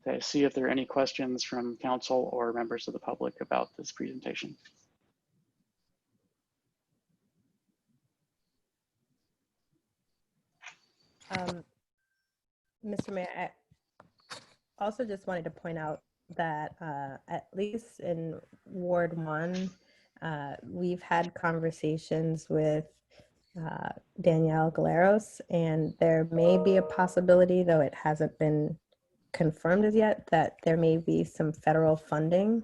to see if there are any questions from council or members of the public about this presentation. Mr. Mayor, I also just wanted to point out that at least in Ward 1, we've had conversations with Danielle Galeros, and there may be a possibility, though it hasn't been confirmed as yet, that there may be some federal funding,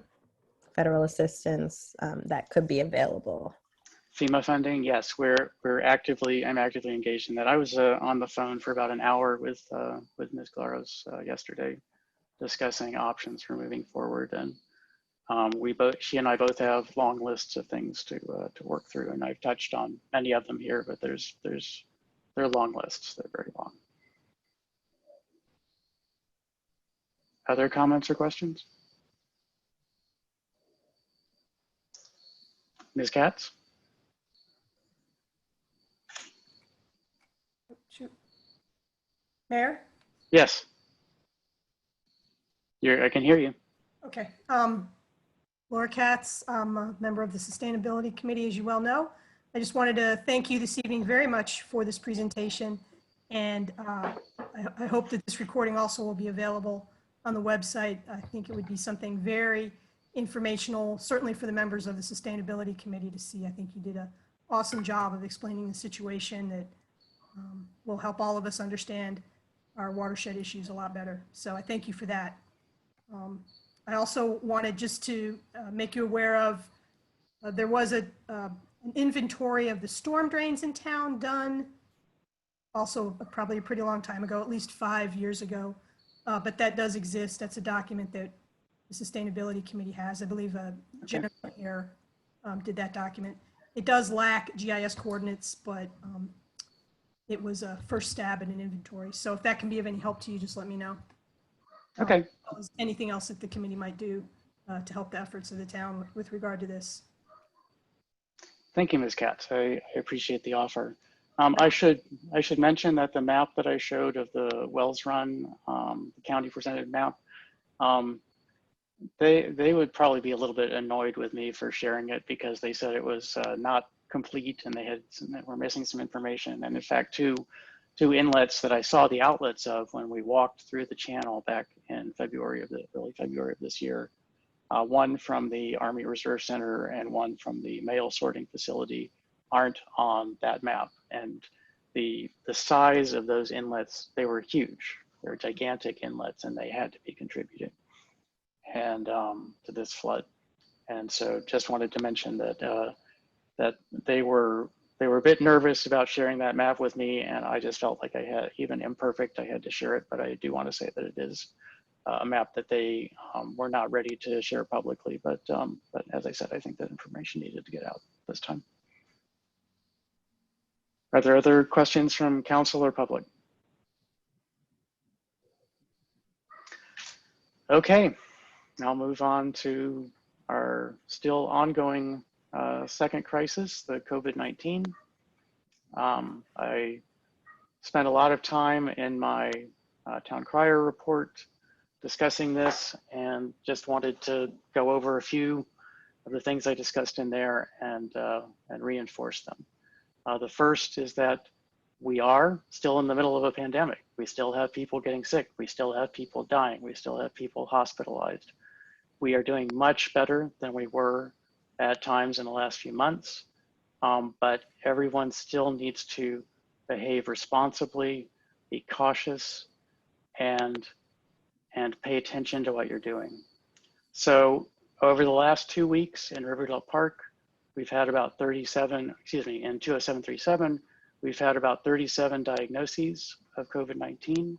federal assistance that could be available. FEMA funding, yes, I'm actively engaged in that. I was on the phone for about an hour with Ms. Galeros yesterday, discussing options for moving forward, and she and I both have long lists of things to work through, and I've touched on many of them here, but they're long lists. They're very long. Other comments or questions? Ms. Katz? Mayor? Yes. I can hear you. Okay. Laura Katz, I'm a member of the Sustainability Committee, as you well know. I just wanted to thank you this evening very much for this presentation. And I hope that this recording also will be available on the website. I think it would be something very informational, certainly for the members of the Sustainability Committee to see. I think you did an awesome job of explaining the situation that will help all of us understand our watershed issues a lot better. So I thank you for that. I also wanted just to make you aware of There was an inventory of the storm drains in town done, also probably a pretty long time ago, at least 5 years ago. But that does exist. That's a document that the Sustainability Committee has. I believe Jennifer Hare did that document. It does lack GIS coordinates, but it was a first stab at an inventory. So if that can be of any help to you, just let me know. Okay, Anything else that the committee might do to help the efforts of the town with regard to this. thank you, Ms. Katz. I appreciate the offer. I should mention that the map that I showed of the Wells Run, the county presented map, they would probably be a little bit annoyed with me for sharing it because they said it was not complete and they were missing some information. And in fact, two inlets that I saw the outlets of when we walked through the channel back in early February of this year, one from the Army Reserve Center and one from the mail sorting facility aren't on that map. And the size of those inlets, they were huge. They were gigantic inlets and they had to be contributed and to this flood. And so just wanted to mention that that they were a bit nervous about sharing that map with me, and I just felt like I had, even imperfect, I had to share it. But I do want to say that it is a map that they were not ready to share publicly. But as I said, I think that information needed to get out this time. Are there other questions from council or public? Okay, I'll move on to our still ongoing second crisis, the COVID-19. I spent a lot of time in my town crier report discussing this and just wanted to go over a few of the things I discussed in there and reinforce them. The first is that we are still in the middle of a pandemic. We still have people getting sick. We still have people dying. We still have people hospitalized. We are doing much better than we were at times in the last few months, but everyone still needs to behave responsibly, be cautious, and pay attention to what you're doing. So over the last 2 weeks in Riverdale Park, we've had about 37, in 20737, we've had about 37 diagnoses of COVID-19.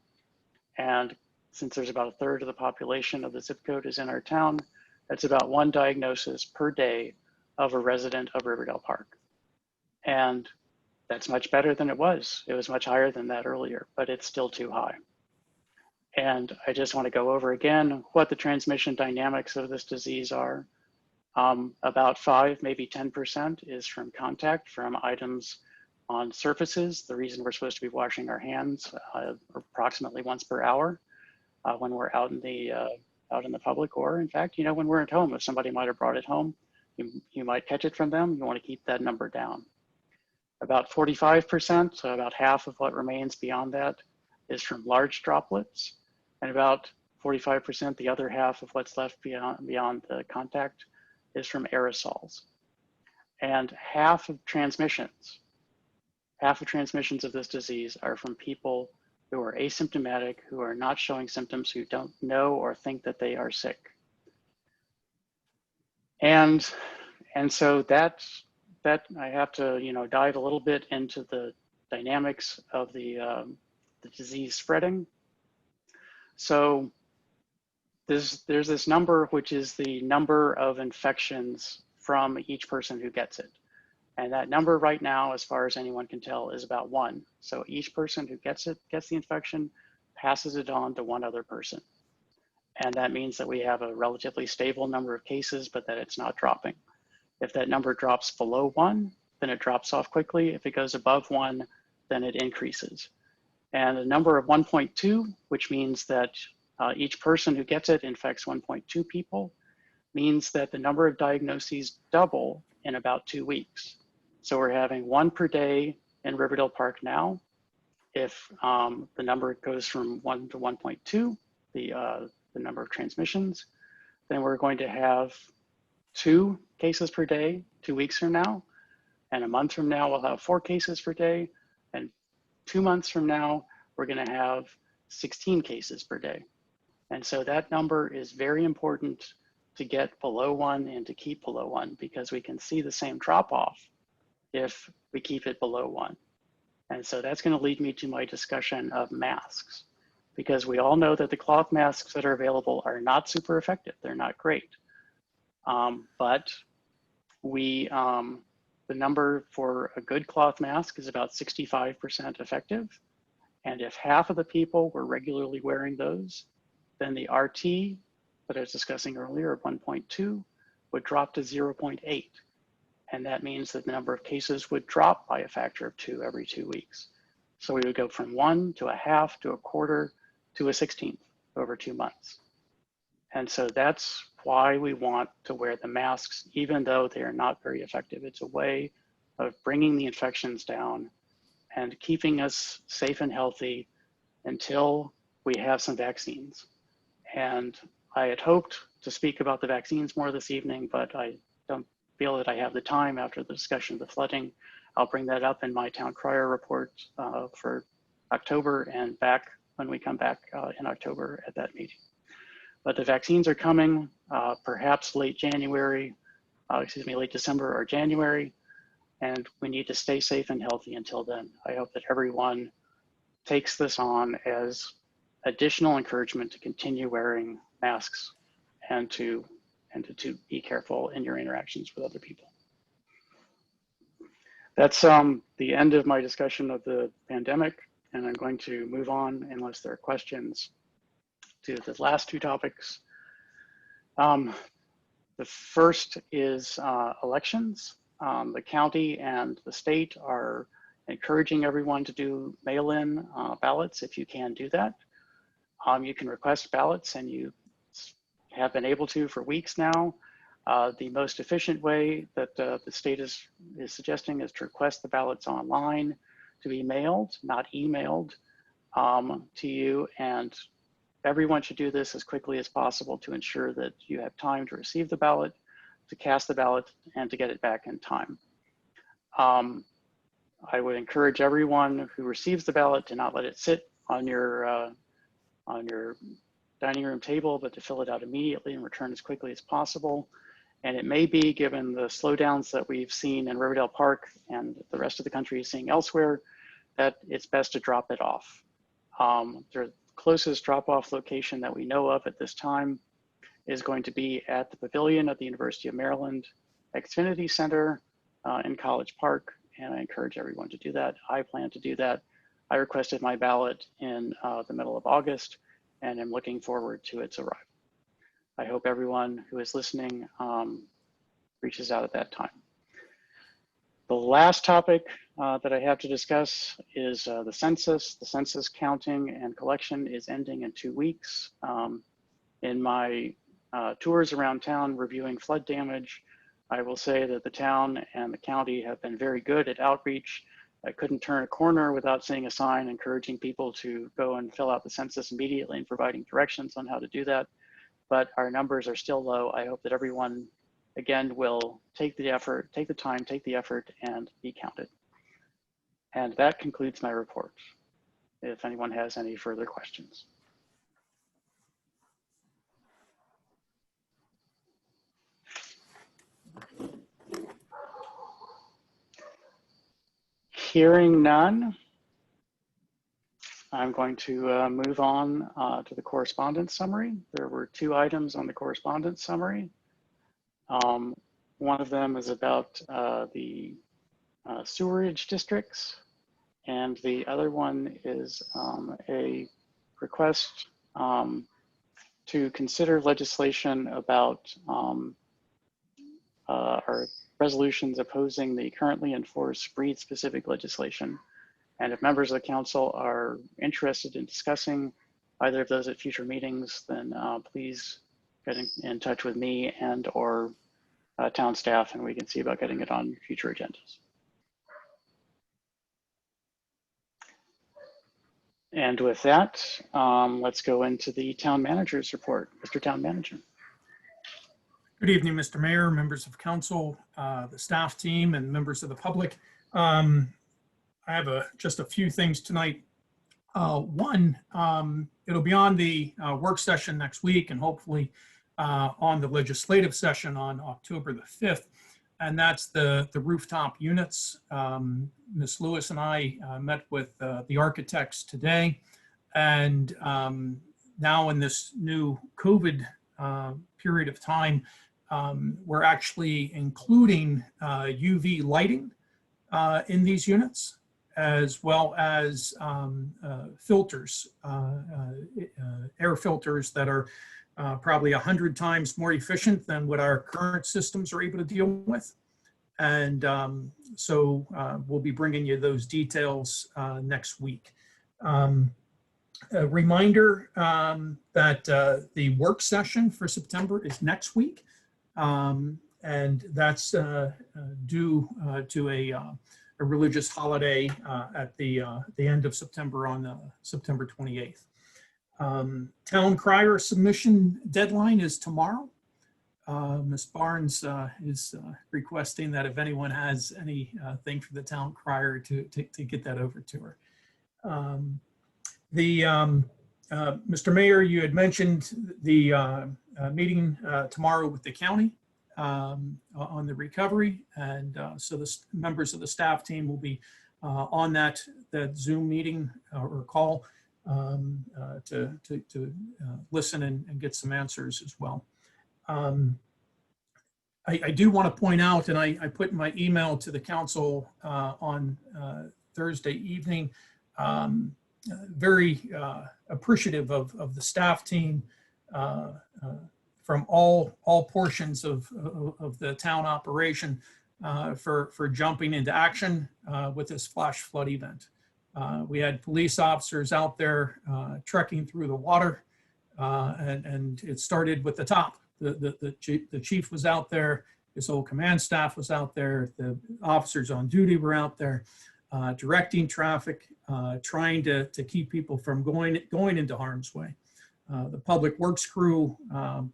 And since there's about a third of the population of the zip code is in our town, that's about 1 diagnosis per day of a resident of Riverdale Park. And that's much better than it was. It was much higher than that earlier, but it's still too high. And I just want to go over again what the transmission dynamics of this disease are. About 5, maybe 10% is from contact from items on surfaces. The reason we're supposed to be washing our hands approximately once per hour when we're out in the public, or in fact, when we're at home, if somebody might have brought it home, you might catch it from them. You want to keep that number down. About 45%, so about half of what remains beyond that, is from large droplets, and about 45%, the other half of what's left beyond the contact, is from aerosols. And half of transmissions of this disease are from people who are asymptomatic, who are not showing symptoms, who don't know or think that they are sick. And so that I have to dive a little bit into the dynamics of the disease spreading. So there's this number, which is the number of infections from each person who gets it. And that number right now, as far as anyone can tell, is about 1. So each person who gets the infection, passes it on to one other person. And that means that we have a relatively stable number of cases, but that it's not dropping. If that number drops below 1, then it drops off quickly. If it goes above 1, then it increases. And a number of 1.2, which means that each person who gets it infects 1.2 people, means that the number of diagnoses double in about 2 weeks. So we're having 1 per day in Riverdale Park now. If the number goes from 1 to 1.2, the number of transmissions, then we're going to have 2 cases per day 2 weeks from now. And a month from now, we'll have 4 cases per day. And 2 months from now, we're going to have 16 cases per day. And so that number is very important to get below 1 and to keep below 1, because we can see the same drop off if we keep it below 1. And so that's going to lead me to my discussion of masks, because we all know that the cloth masks that are available are not super effective. They're not great. But the number for a good cloth mask is about 65% effective. And if half of the people were regularly wearing those, then the RT that I was discussing earlier of 1.2 would drop to 0.8. And that means that the number of cases would drop by a factor of 2 every 2 weeks. So we would go from 1 to a half to a quarter to a 16th over 2 months. And so that's why we want to wear the masks, even though they are not very effective. It's a way of bringing the infections down and keeping us safe and healthy until we have some vaccines. And I had hoped to speak about the vaccines more this evening, but I don't feel that I have the time after the discussion of the flooding. I'll bring that up in my town crier report for October and back when we come back in October at that meeting. But the vaccines are coming, perhaps late December or January, and we need to stay safe and healthy until then. I hope that everyone takes this on as additional encouragement to continue wearing masks and to be careful in your interactions with other people. That's the end of my discussion of the pandemic, and I'm going to move on, unless there are questions, to the last 2 topics. The first is elections. The county and the state are encouraging everyone to do mail-in ballots if you can do that. You can request ballots, and you have been able to for weeks now. The most efficient way that the state is suggesting is to request the ballots online to be mailed, not emailed to you. And everyone should do this as quickly as possible to ensure that you have time to receive the ballot, to cast the ballot, and to get it back in time. I would encourage everyone who receives the ballot to not let it sit on your dining room table, but to fill it out immediately and return as quickly as possible. And it may be, given the slowdowns that we've seen in Riverdale Park and the rest of the country is seeing elsewhere, that it's best to drop it off. The closest drop-off location that we know of at this time is going to be at the Pavilion at the University of Maryland Xfinity Center in College Park, and I encourage everyone to do that. I plan to do that. I requested my ballot in the middle of August, and I'm looking forward to its arrival. I hope everyone who is listening reaches out at that time. The last topic that I have to discuss is the census. The census counting and collection is ending in 2 weeks. In my tours around town reviewing flood damage, I will say that the town and the county have been very good at outreach. I couldn't turn a corner without seeing a sign encouraging people to go and fill out the census immediately and providing directions on how to do that. But our numbers are still low. I hope that everyone, again, will take the effort, take the time, take the effort, and be counted. And that concludes my report. If anyone has any further questions. Hearing none, I'm going to move on to the correspondence summary. There were 2 items on the correspondence summary. One of them is about the sewerage districts, and the other one is a request to consider legislation about our resolutions opposing the currently enforced breed-specific legislation. And if members of the council are interested in discussing either of those at future meetings, then please get in touch with me and or town staff, and we can see about getting it on future agendas. And with that, let's go into the town manager's report. Mr. Town Manager. Good evening, Mr. Mayor, members of council, the staff team, and members of the public. I have just a few things tonight. One, it'll be on the work session next week, and hopefully on the legislative session on October the 5th, and that's the rooftop units. Ms. Lewis and I met with the architects today, and now in this new COVID period of time, we're actually including UV lighting in these units, as well as filters, air filters that are probably 100 times more efficient than what our current systems are able to deal with. And so we'll be bringing you those details next week. A reminder that the work session for September is next week. And that's due to a religious holiday at the end of September on September 28th. Town crier submission deadline is tomorrow. Ms. Barnes is requesting that if anyone has anything for the town crier to get that over to her. Mr. Mayor, you had mentioned the meeting tomorrow with the county on the recovery, and so the members of the staff team will be on that Zoom meeting or call to listen and get some answers as well. I do want to point out, and I put in my email to the council on Thursday evening, very appreciative of the staff team from all portions of the town operation for jumping into action with this flash flood event. We had police officers out there trekking through the water, and it started with the top. The chief was out there, his whole command staff was out there, the officers on duty were out there directing traffic, trying to keep people from going into harm's way. The public works crew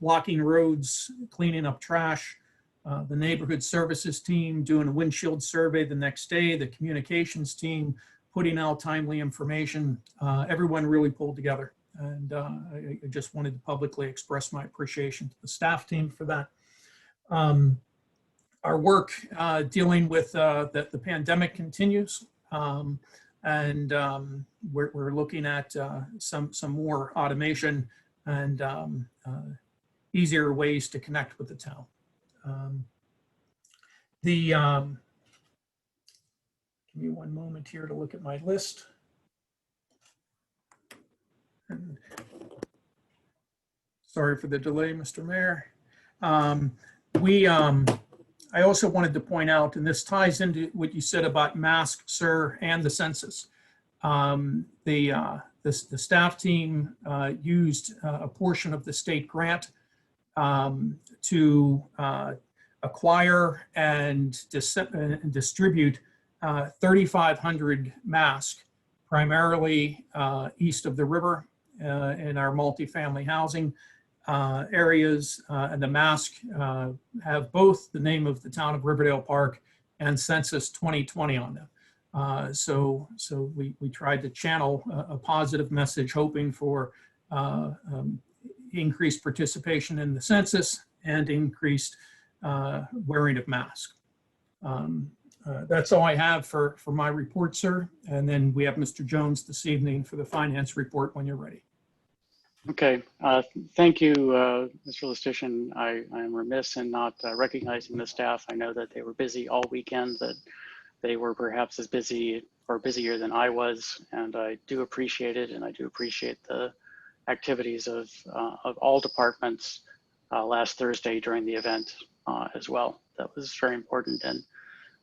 blocking roads, cleaning up trash, the neighborhood services team doing a windshield survey the next day, the communications team putting out timely information. Everyone really pulled together. And I just wanted to publicly express my appreciation to the staff team for that. Our work dealing with the pandemic continues. And we're looking at some more automation and easier ways to connect with the town. Give me one moment here to look at my list. And sorry for the delay, Mr. Mayor. I also wanted to point out, and this ties into what you said about masks, sir, and the census. The staff team used a portion of the state grant to acquire and distribute 3,500 masks, primarily east of the river in our multifamily housing areas, and the masks have both the name of the town of Riverdale Park and Census 2020 on them. So we tried to channel a positive message, hoping for increased participation in the census and increased wearing of masks. That's all I have for my report, sir. And then we have Mr. Jones this evening for the finance report when you're ready. Okay, thank you, Mr. Lustician. I am remiss in not recognizing the staff. I know that they were busy all weekend, that they were perhaps as busy or busier than I was, and I do appreciate it, and I do appreciate the activities of all departments last Thursday during the event as well. That was very important, and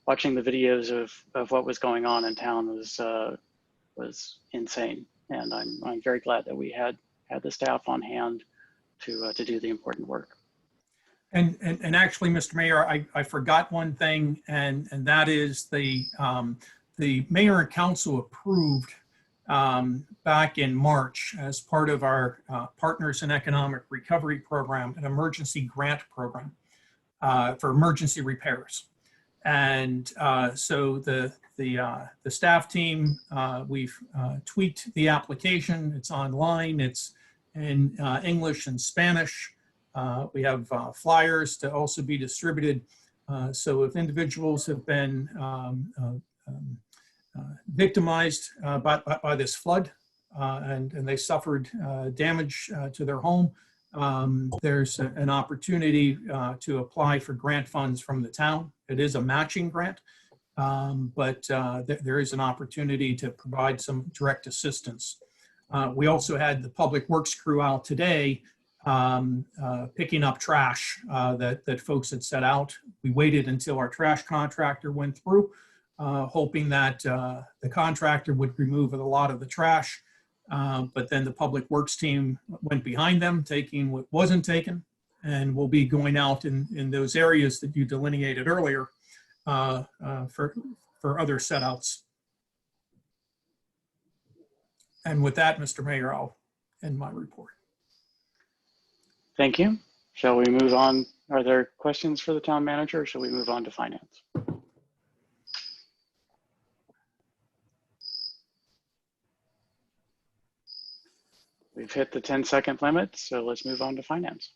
watching the videos of what was going on in town was insane, and I'm very glad that we had the staff on hand to do the important work. And actually, Mr. Mayor, I forgot one thing, and that is the mayor and council approved back in March as part of our Partners in Economic Recovery program, an emergency grant program for emergency repairs. And so the staff team, we've tweaked the application. It's online. It's in English and Spanish. We have flyers to also be distributed. So if individuals have been victimized by this flood and they suffered damage to their home, there's an opportunity to apply for grant funds from the town. It is a matching grant, but there is an opportunity to provide some direct assistance. We also had the Public Works crew out today picking up trash that folks had set out. We waited until our trash contractor went through, hoping that the contractor would remove a lot of the trash. But then the Public Works team went behind them, taking what wasn't taken, and will be going out in those areas that you delineated earlier for other set outs. And with that, Mr. Mayor, I'll end my report. Thank you. Shall we move on? Are there questions for the town manager, or shall we move on to finance? We've hit the 10-second limit, so let's move on to finance.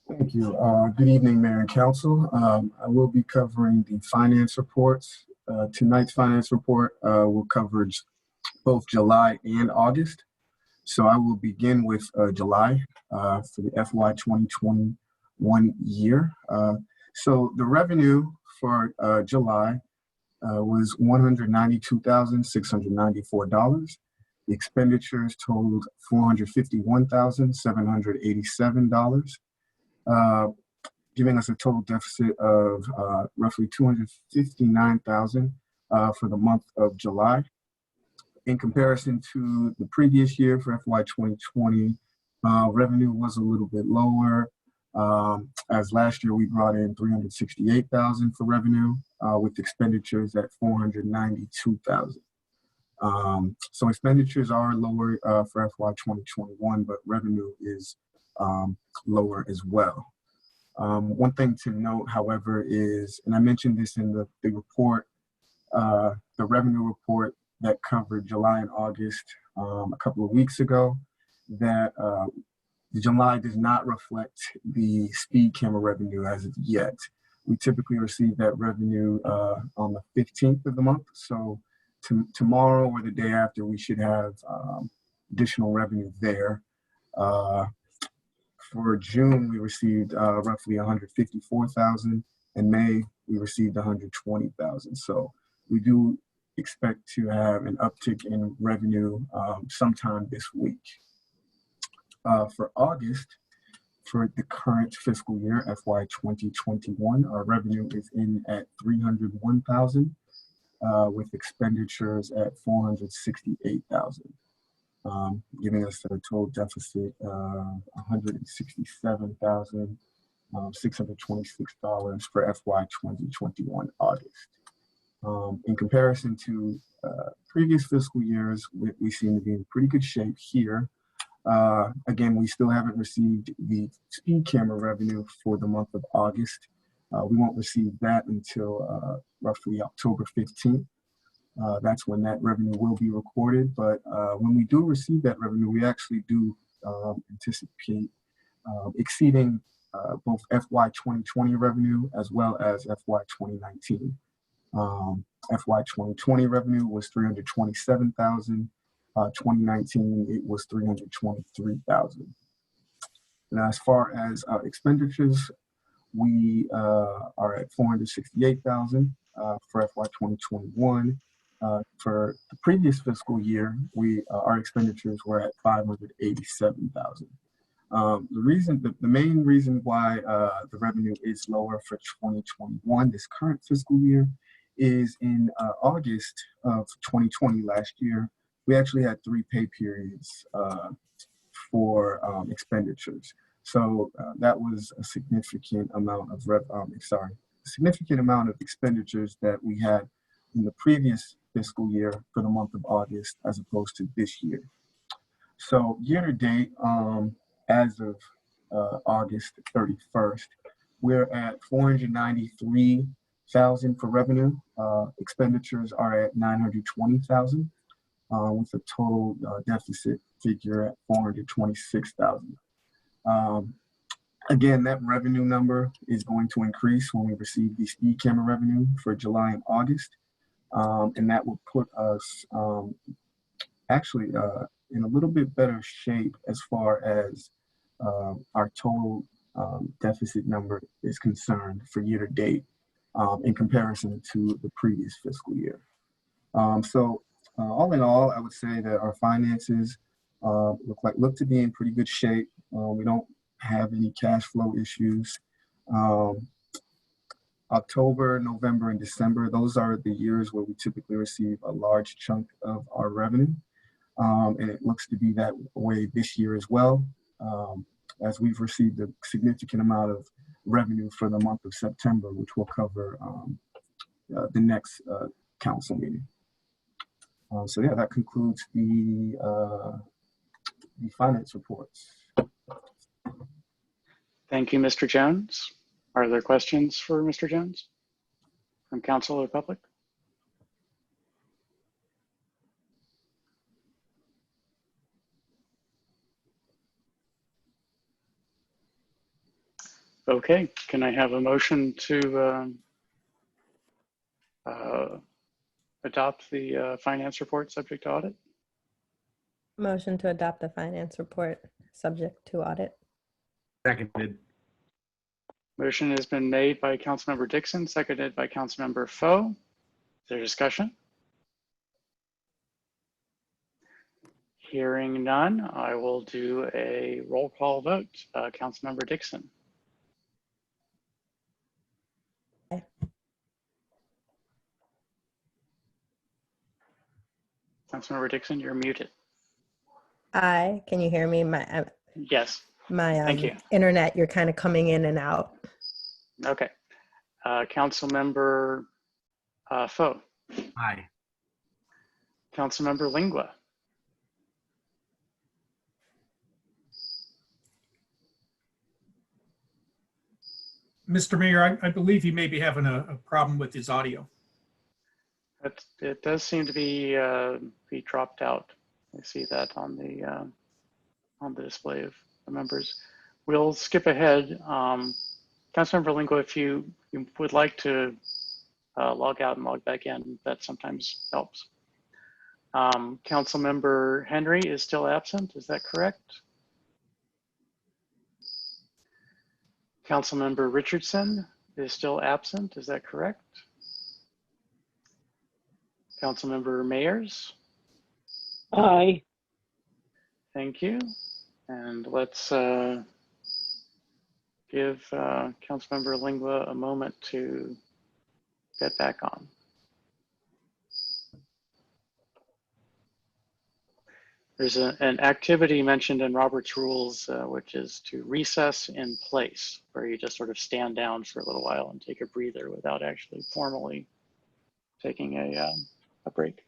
Thank you. Good evening, Mayor and Council. I will be covering the finance reports. Tonight's finance report will cover both July and August. So I will begin with July for the FY 2021 year. So the revenue for July was $192,694. The expenditures totaled $451,787, giving us a total deficit of roughly $259,000 for the month of July. In comparison to the previous year for FY 2020, revenue was a little bit lower, as last year we brought in $368,000 for revenue, with expenditures at $492,000. So expenditures are lower for FY 2021, but revenue is lower as well. One thing to note, however, is, and I mentioned this in the report, the revenue report that covered July and August a couple of weeks ago, that July does not reflect the speed camera revenue as of yet. We typically receive that revenue on the 15th of the month. So tomorrow or the day after, we should have additional revenue there. For June, we received roughly $154,000. In May, we received $120,000. So we do expect to have an uptick in revenue sometime this week. For August, for the current fiscal year, FY 2021, our revenue is in at $301,000, with expenditures at $468,000, giving us a total deficit of $167,626 for FY 2021 August. In comparison to previous fiscal years, we seem to be in pretty good shape here. Again, we still haven't received the speed camera revenue for the month of August. We won't receive that until roughly October 15th. That's when that revenue will be recorded. But when we do receive that revenue, we actually do anticipate exceeding both FY 2020 revenue as well as FY 2019. FY 2020 revenue was $327,000. 2019, it was $323,000. Now, as far as expenditures, we are at $468,000 for FY 2021. For the previous fiscal year, our expenditures were at $587,000. The main reason why the revenue is lower for 2021, this current fiscal year, is in August of 2020, last year, we actually had 3 pay periods for expenditures. So that was a significant amount of expenditures that we had in the previous fiscal year for the month of August, as opposed to this year. So year to date, as of August 31st, we're at $493,000 for revenue. Expenditures are at $920,000. With a total deficit figure at $426,000. Again, that revenue number is going to increase when we receive the speed camera revenue for July and August. And that will put us actually in a little bit better shape as far as our total deficit number is concerned for year to date in comparison to the previous fiscal year. So all in all, I would say that our finances look to be in pretty good shape. We don't have any cash flow issues. October, November, and December, those are the years where we typically receive a large chunk of our revenue. And it looks to be that way this year as well, as we've received a significant amount of revenue for the month of September, which will cover the next council meeting. So yeah, that concludes the finance reports. Thank you, Mr. Jones. Are there questions for Mr. Jones from council or public? Okay, can I have a motion to adopt the finance report subject to audit? Motion to adopt the finance report subject to audit. Seconded. Motion has been made by Councilmember Dixon, seconded by Councilmember Foe. Is there discussion? Hearing none, I will do a roll call vote. Councilmember Dixon. Aye. Councilmember Dixon, you're muted. Aye. Can you hear me? Yes, thank you. Internet, you're kind of coming in and out. Okay. Councilmember Foe. Aye. Councilmember Lingua. Mr. Mayor, I believe he may be having a problem with his audio. It does seem to be dropped out. I see that on the display of the members. We'll skip ahead. Councilmember Lingua, if you would like to log out and log back in, that sometimes helps. Councilmember Henry is still absent, is that correct? Councilmember Richardson is still absent, is that correct? Councilmember Mayers? Aye. Thank you. And let's give Councilmember Lingua a moment to get back on. There's an activity mentioned in Robert's rules, which is to recess in place, where you just sort of stand down for a little while and take a breather without actually formally taking a break.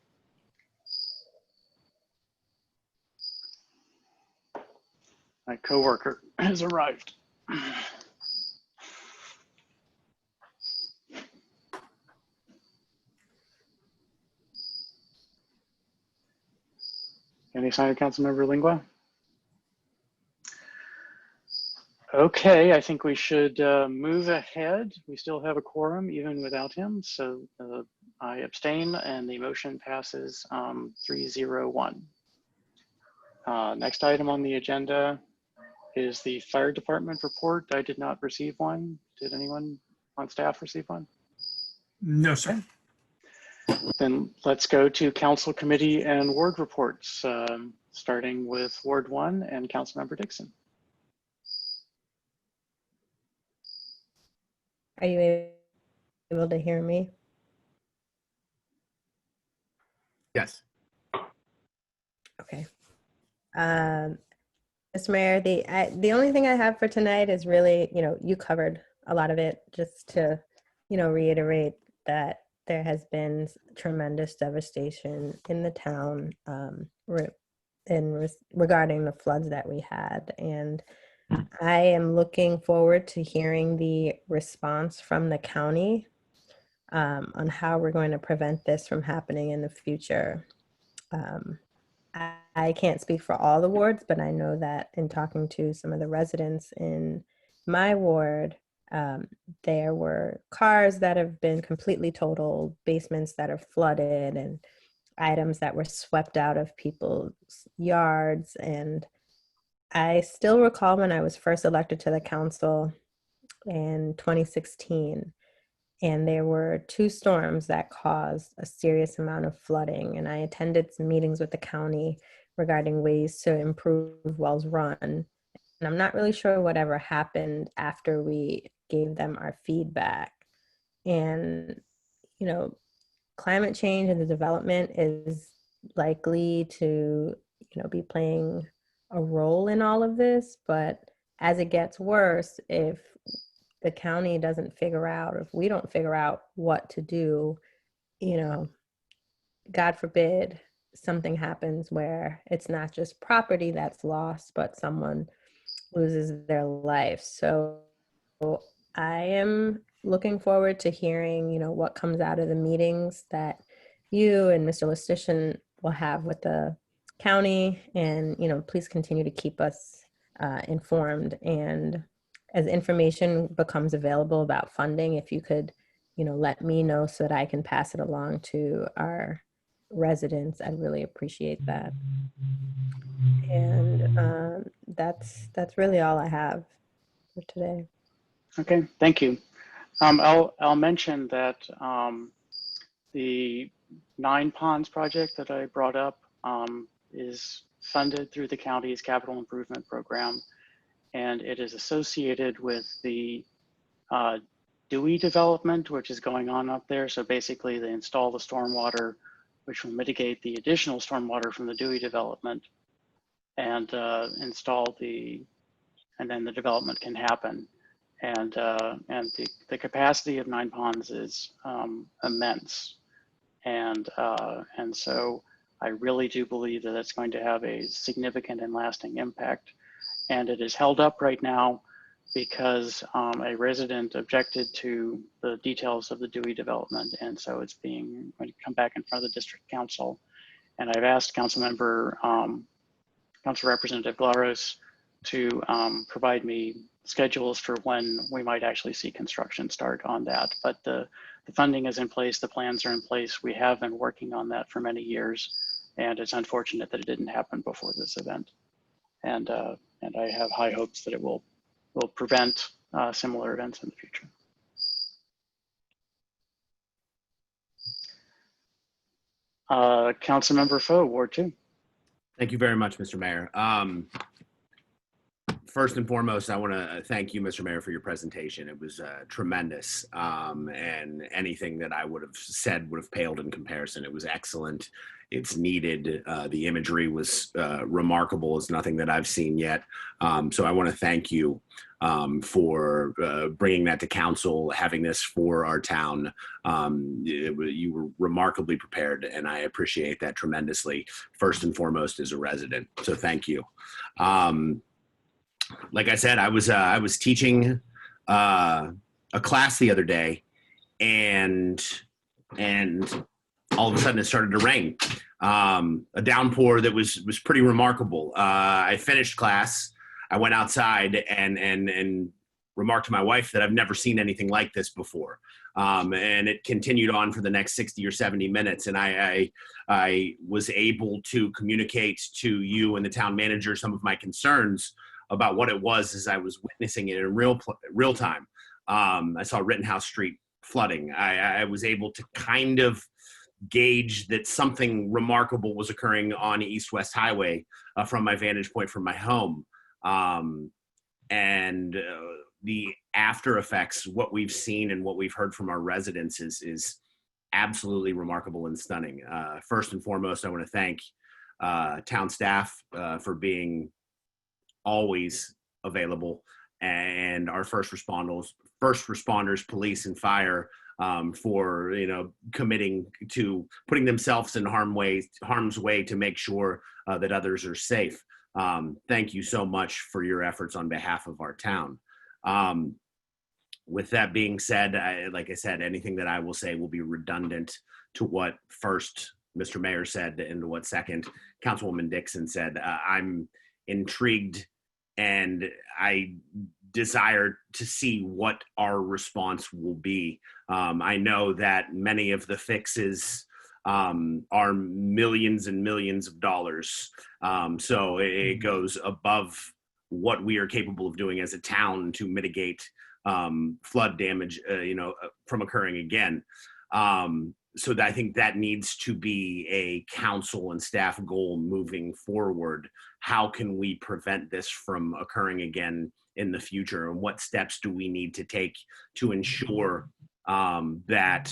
My coworker has arrived. Any sign of Councilmember Lingua? Okay, I think we should move ahead. We still have a quorum even without him, so I abstain and the motion passes 3-0-1. Next item on the agenda is the fire department report. I did not receive one. Did anyone on staff receive one? No, sir. Then let's go to council committee and ward reports, starting with Ward 1 and Councilmember Dixon. Are you able to hear me? Yes. Okay. Mr. Mayor, the only thing I have for tonight is really, you covered a lot of it. Just to, reiterate that there has been tremendous devastation in the town regarding the floods that we had. And I am looking forward to hearing the response from the county on how we're going to prevent this from happening in the future. I can't speak for all the wards, but I know that in talking to some of the residents in my ward, there were cars that have been completely totaled, basements that are flooded, and items that were swept out of people's yards. And I still recall when I was first elected to the council in 2016, and there were 2 storms that caused a serious amount of flooding. And I attended some meetings with the county regarding ways to improve Wells Run. And I'm not really sure whatever happened after we gave them our feedback. And, you know, climate change and the development is likely to, be playing a role in all of this. But as it gets worse, if the county doesn't figure out, or if we don't figure out what to do, God forbid something happens where it's not just property that's lost, but someone loses their life. So I am looking forward to hearing, what comes out of the meetings that you and Mr. Lestitian will have with the county. And, please continue to keep us informed. And as information becomes available about funding, if you could, let me know so that I can pass it along to our residents, I'd really appreciate that. And that's really all I have for today. Okay, thank you. I'll mention that the 9 Ponds project that I brought up is funded through the county's capital improvement program, and it is associated with the Dewey development, which is going on up there. So basically they install the stormwater, which will mitigate the additional stormwater from the Dewey development, and and then the development can happen. And the capacity of 9 Ponds is immense. And so I really do believe that it's going to have a significant and lasting impact. And it is held up right now because a resident objected to the details of the Dewey development. And so it's going to come back in front of the district council. And I've asked Council Representative Glaros to provide me schedules for when we might actually see construction start on that. But the funding is in place, the plans are in place. We have been working on that for many years, and it's unfortunate that it didn't happen before this event. And I have high hopes that it will prevent similar events in the future. Councilmember Foe, Ward 2. Thank you very much, Mr. Mayor. First and foremost, I want to thank you, Mr. Mayor, for your presentation. It was tremendous, and anything that I would have said would have paled in comparison. It was excellent. It's needed. The imagery was remarkable. It's nothing that I've seen yet. So I want to thank you for bringing that to council, having this for our town. You were remarkably prepared, and I appreciate that tremendously, first and foremost as a resident. So thank you. Like I said, I was teaching a class the other day, and all of a sudden it started to rain. A downpour that was pretty remarkable. I finished class. I went outside and remarked to my wife that I've never seen anything like this before. And it continued on for the next 60 or 70 minutes. And I was able to communicate to you and the town manager some of my concerns about what it was as I was witnessing it in real time. I saw Rittenhouse Street flooding. I was able to kind of gauge that something remarkable was occurring on East-West Highway from my vantage point from my home. And the after effects, what we've seen and what we've heard from our residents is absolutely remarkable and stunning. First and foremost, I want to thank town staff for being always available, and our first responders, police and fire, for committing to putting themselves in harm's way to make sure that others are safe. Thank you so much for your efforts on behalf of our town. With that being said, like I said, anything that I will say will be redundant to what first Mr. Mayor said and what second Councilwoman Dixon said. I'm intrigued and I desire to see what our response will be. I know that many of the fixes are millions and millions of dollars. So it goes above what we are capable of doing as a town to mitigate flood damage, from occurring again. So that I think that needs to be a council and staff goal moving forward. How can we prevent this from occurring again in the future? And what steps do we need to take to ensure that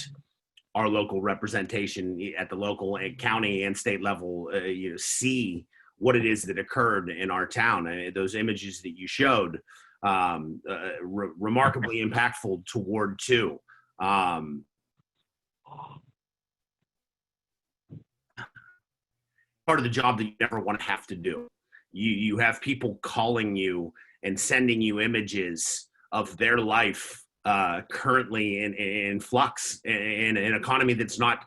our local representation at the local and county and state level, see what it is that occurred in our town? Those images that you showed, remarkably impactful to Ward 2. Part of the job that you never want to have to do. You have people calling you and sending you images of their life currently in flux, in an economy that's not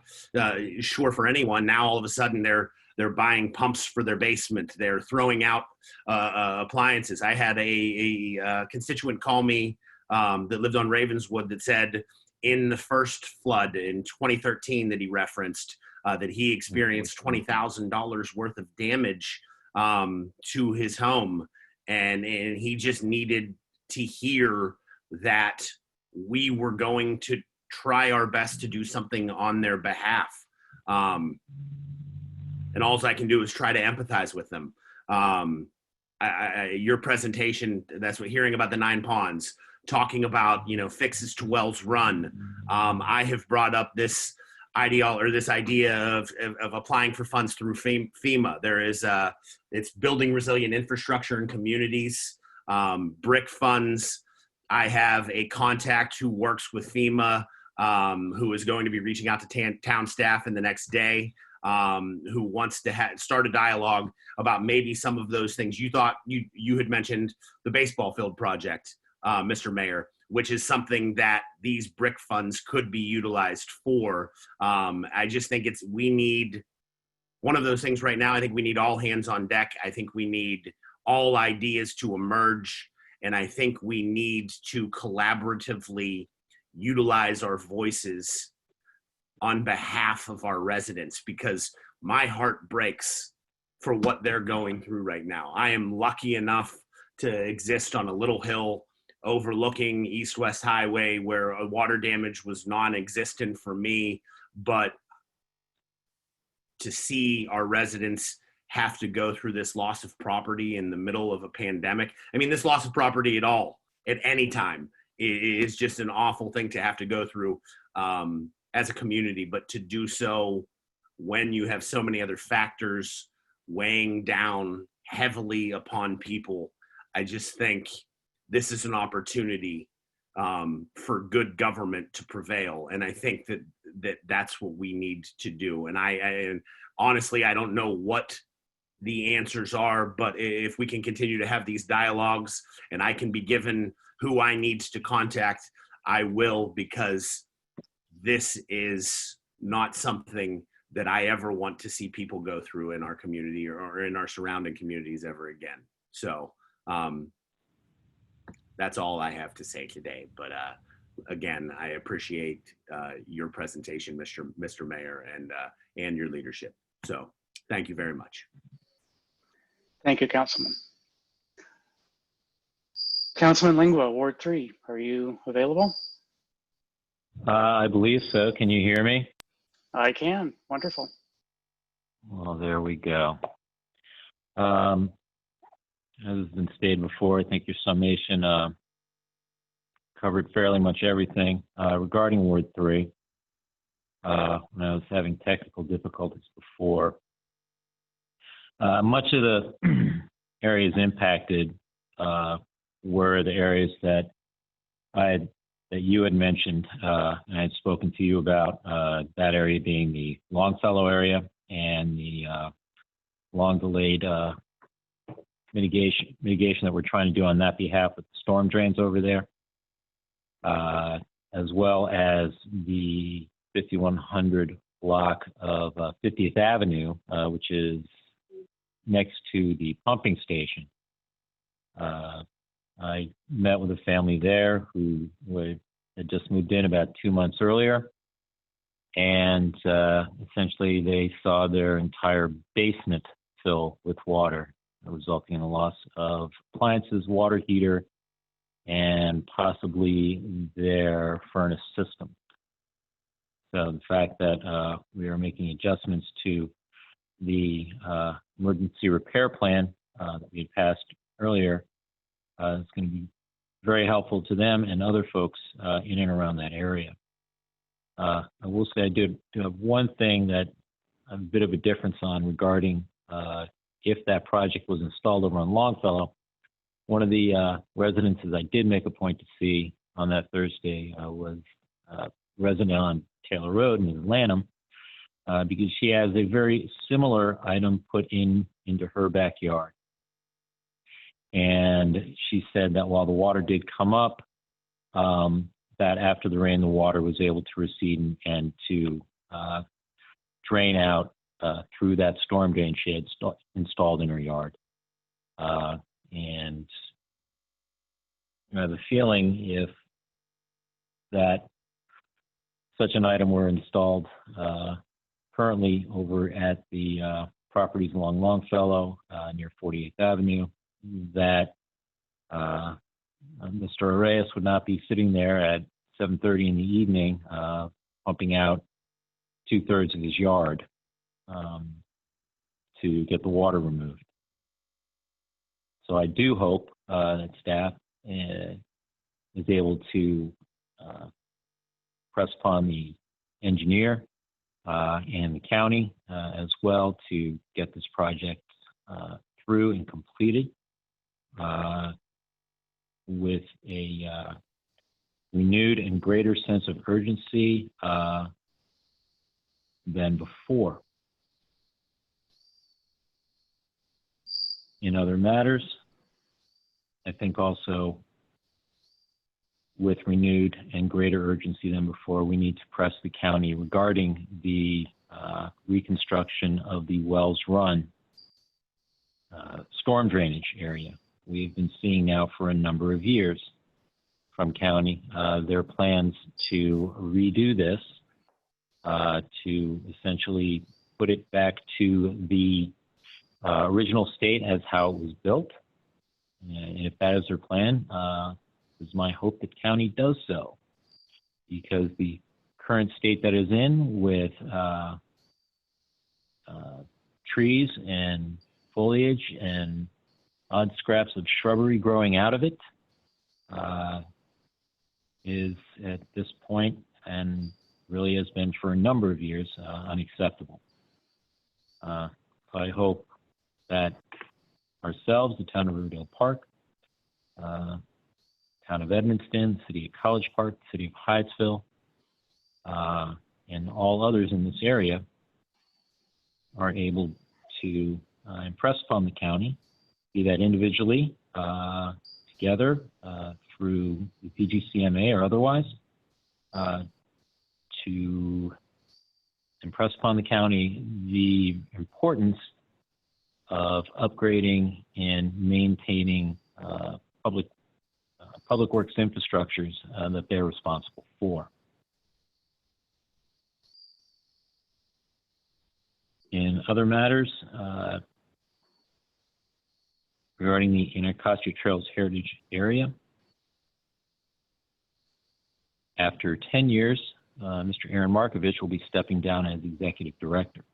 sure for anyone. Now all of a sudden they're buying pumps for their basement. They're throwing out appliances. I had a constituent call me that lived on Ravenswood that said in the first flood in 2013 that he referenced, that he experienced $20,000 worth of damage to his home. And he just needed to hear that we were going to try our best to do something on their behalf. And all I can do is try to empathize with them. Your presentation, that's what hearing about the 9 ponds, talking about, fixes to Wells Run. I have brought up this idea of applying for funds through FEMA. There is it's building resilient infrastructure in communities, BRIC funds. I have a contact who works with FEMA, who is going to be reaching out to town staff in the next day, who wants to start a dialogue about maybe some of those things. You thought you had mentioned the baseball field project, Mr. Mayor, which is something that these BRIC funds could be utilized for. I just think we need one of those things right now. I think we need all hands on deck. I think we need all ideas to emerge. And I think we need to collaboratively utilize our voices on behalf of our residents, because my heart breaks for what they're going through right now. I am lucky enough to exist on a little hill overlooking East-West Highway where water damage was non-existent for me, but to see our residents have to go through this loss of property in the middle of a pandemic. I mean, this loss of property at any time is just an awful thing to have to go through as a community, but to do so when you have so many other factors weighing down heavily upon people, I just think this is an opportunity for good government to prevail. And I think that's what we need to do. And I honestly, I don't know what the answers are, but if we can continue to have these dialogues and I can be given who I need to contact, I will, because this is not something that I ever want to see people go through in our community or in our surrounding communities ever again. So that's all I have to say today. But again, I appreciate your presentation, Mr. Mayor, and your leadership. So thank you very much. Thank you, Councilman. Councilman Lingua, Ward 3, are you available? I believe so. Can you hear me? I can. Wonderful. Well, there we go. As has been stated before, I think your summation covered fairly much everything regarding Ward 3. When I was having technical difficulties before, much of the areas impacted were the areas that you had mentioned, and I had spoken to you about, that area being the Longfellow area and the long delayed mitigation that we're trying to do on that behalf with the storm drains over there, as well as the 5100 block of 50th Avenue, which is next to the pumping station. I met with a family there who had just moved in about 2 months earlier, and essentially they saw their entire basement fill with water, resulting in the loss of appliances, water heater, and possibly their furnace system. So the fact that we are making adjustments to the emergency repair plan that we had passed earlier is going to be very helpful to them and other folks in and around that area. I will say I do have one thing that a bit of a difference on regarding if that project was installed over on Longfellow. One of the residences I did make a point to see on that Thursday was a resident on Taylor Road in Lanham, because she has a very similar item put into her backyard. And she said that while the water did come up, that after the rain, the water was able to recede and to drain out through that storm drain she had installed in her yard. And I have a feeling if that such an item were installed currently over at the properties along Longfellow near 48th Avenue, that Mr. Arias would not be sitting there at 7:30 in the evening pumping out 2/3 of his yard to get the water removed. So I do hope that staff is able to press upon the engineer and the county as well to get this project through and completed with a renewed and greater sense of urgency than before. In other matters, I think also with renewed and greater urgency than before, we need to press the county regarding the reconstruction of the Wells Run storm drainage area. We've been seeing now for a number of years from county their plans to redo this, to essentially put it back to the original state as how it was built. And if that is their plan, it's my hope that county does so, because the current state that is in with trees and foliage and odd scraps of shrubbery growing out of it is at this point, and really has been for a number of years, unacceptable. So I hope that ourselves, the town of Riverdale Park, town of Edmonston, city of College Park, city of Hyattsville, and all others in this area are able to impress upon the county, be that individually, together, through the PGCMA or otherwise, to impress upon the county the importance of upgrading and maintaining public works infrastructures that they're responsible for. In other matters, regarding the Anacostia Trails Heritage Area, after 10 years, Mr. Aaron Markovich will be stepping down as executive director.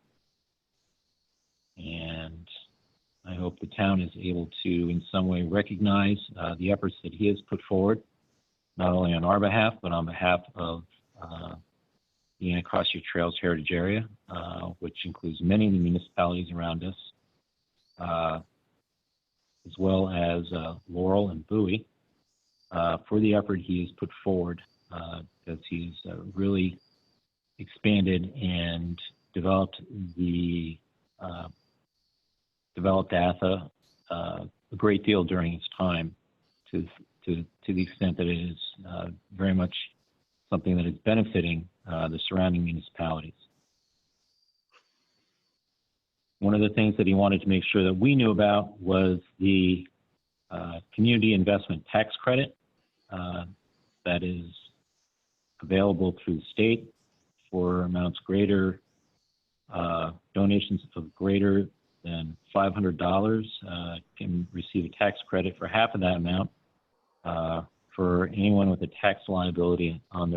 And I hope the town is able to, in some way, recognize the efforts that he has put forward, not only on our behalf, but on behalf of the Anacostia Trails Heritage Area, which includes many of the municipalities around us, as well as Laurel and Bowie, for the effort he has put forward, because he's really expanded and developed ATHA a great deal during its time, to the extent that it is very much something that is benefiting the surrounding municipalities. One of the things that he wanted to make sure that we knew about was the community investment tax credit that is available through the state for amounts greater, donations of greater than $500 can receive a tax credit for half of that amount for anyone with a tax liability on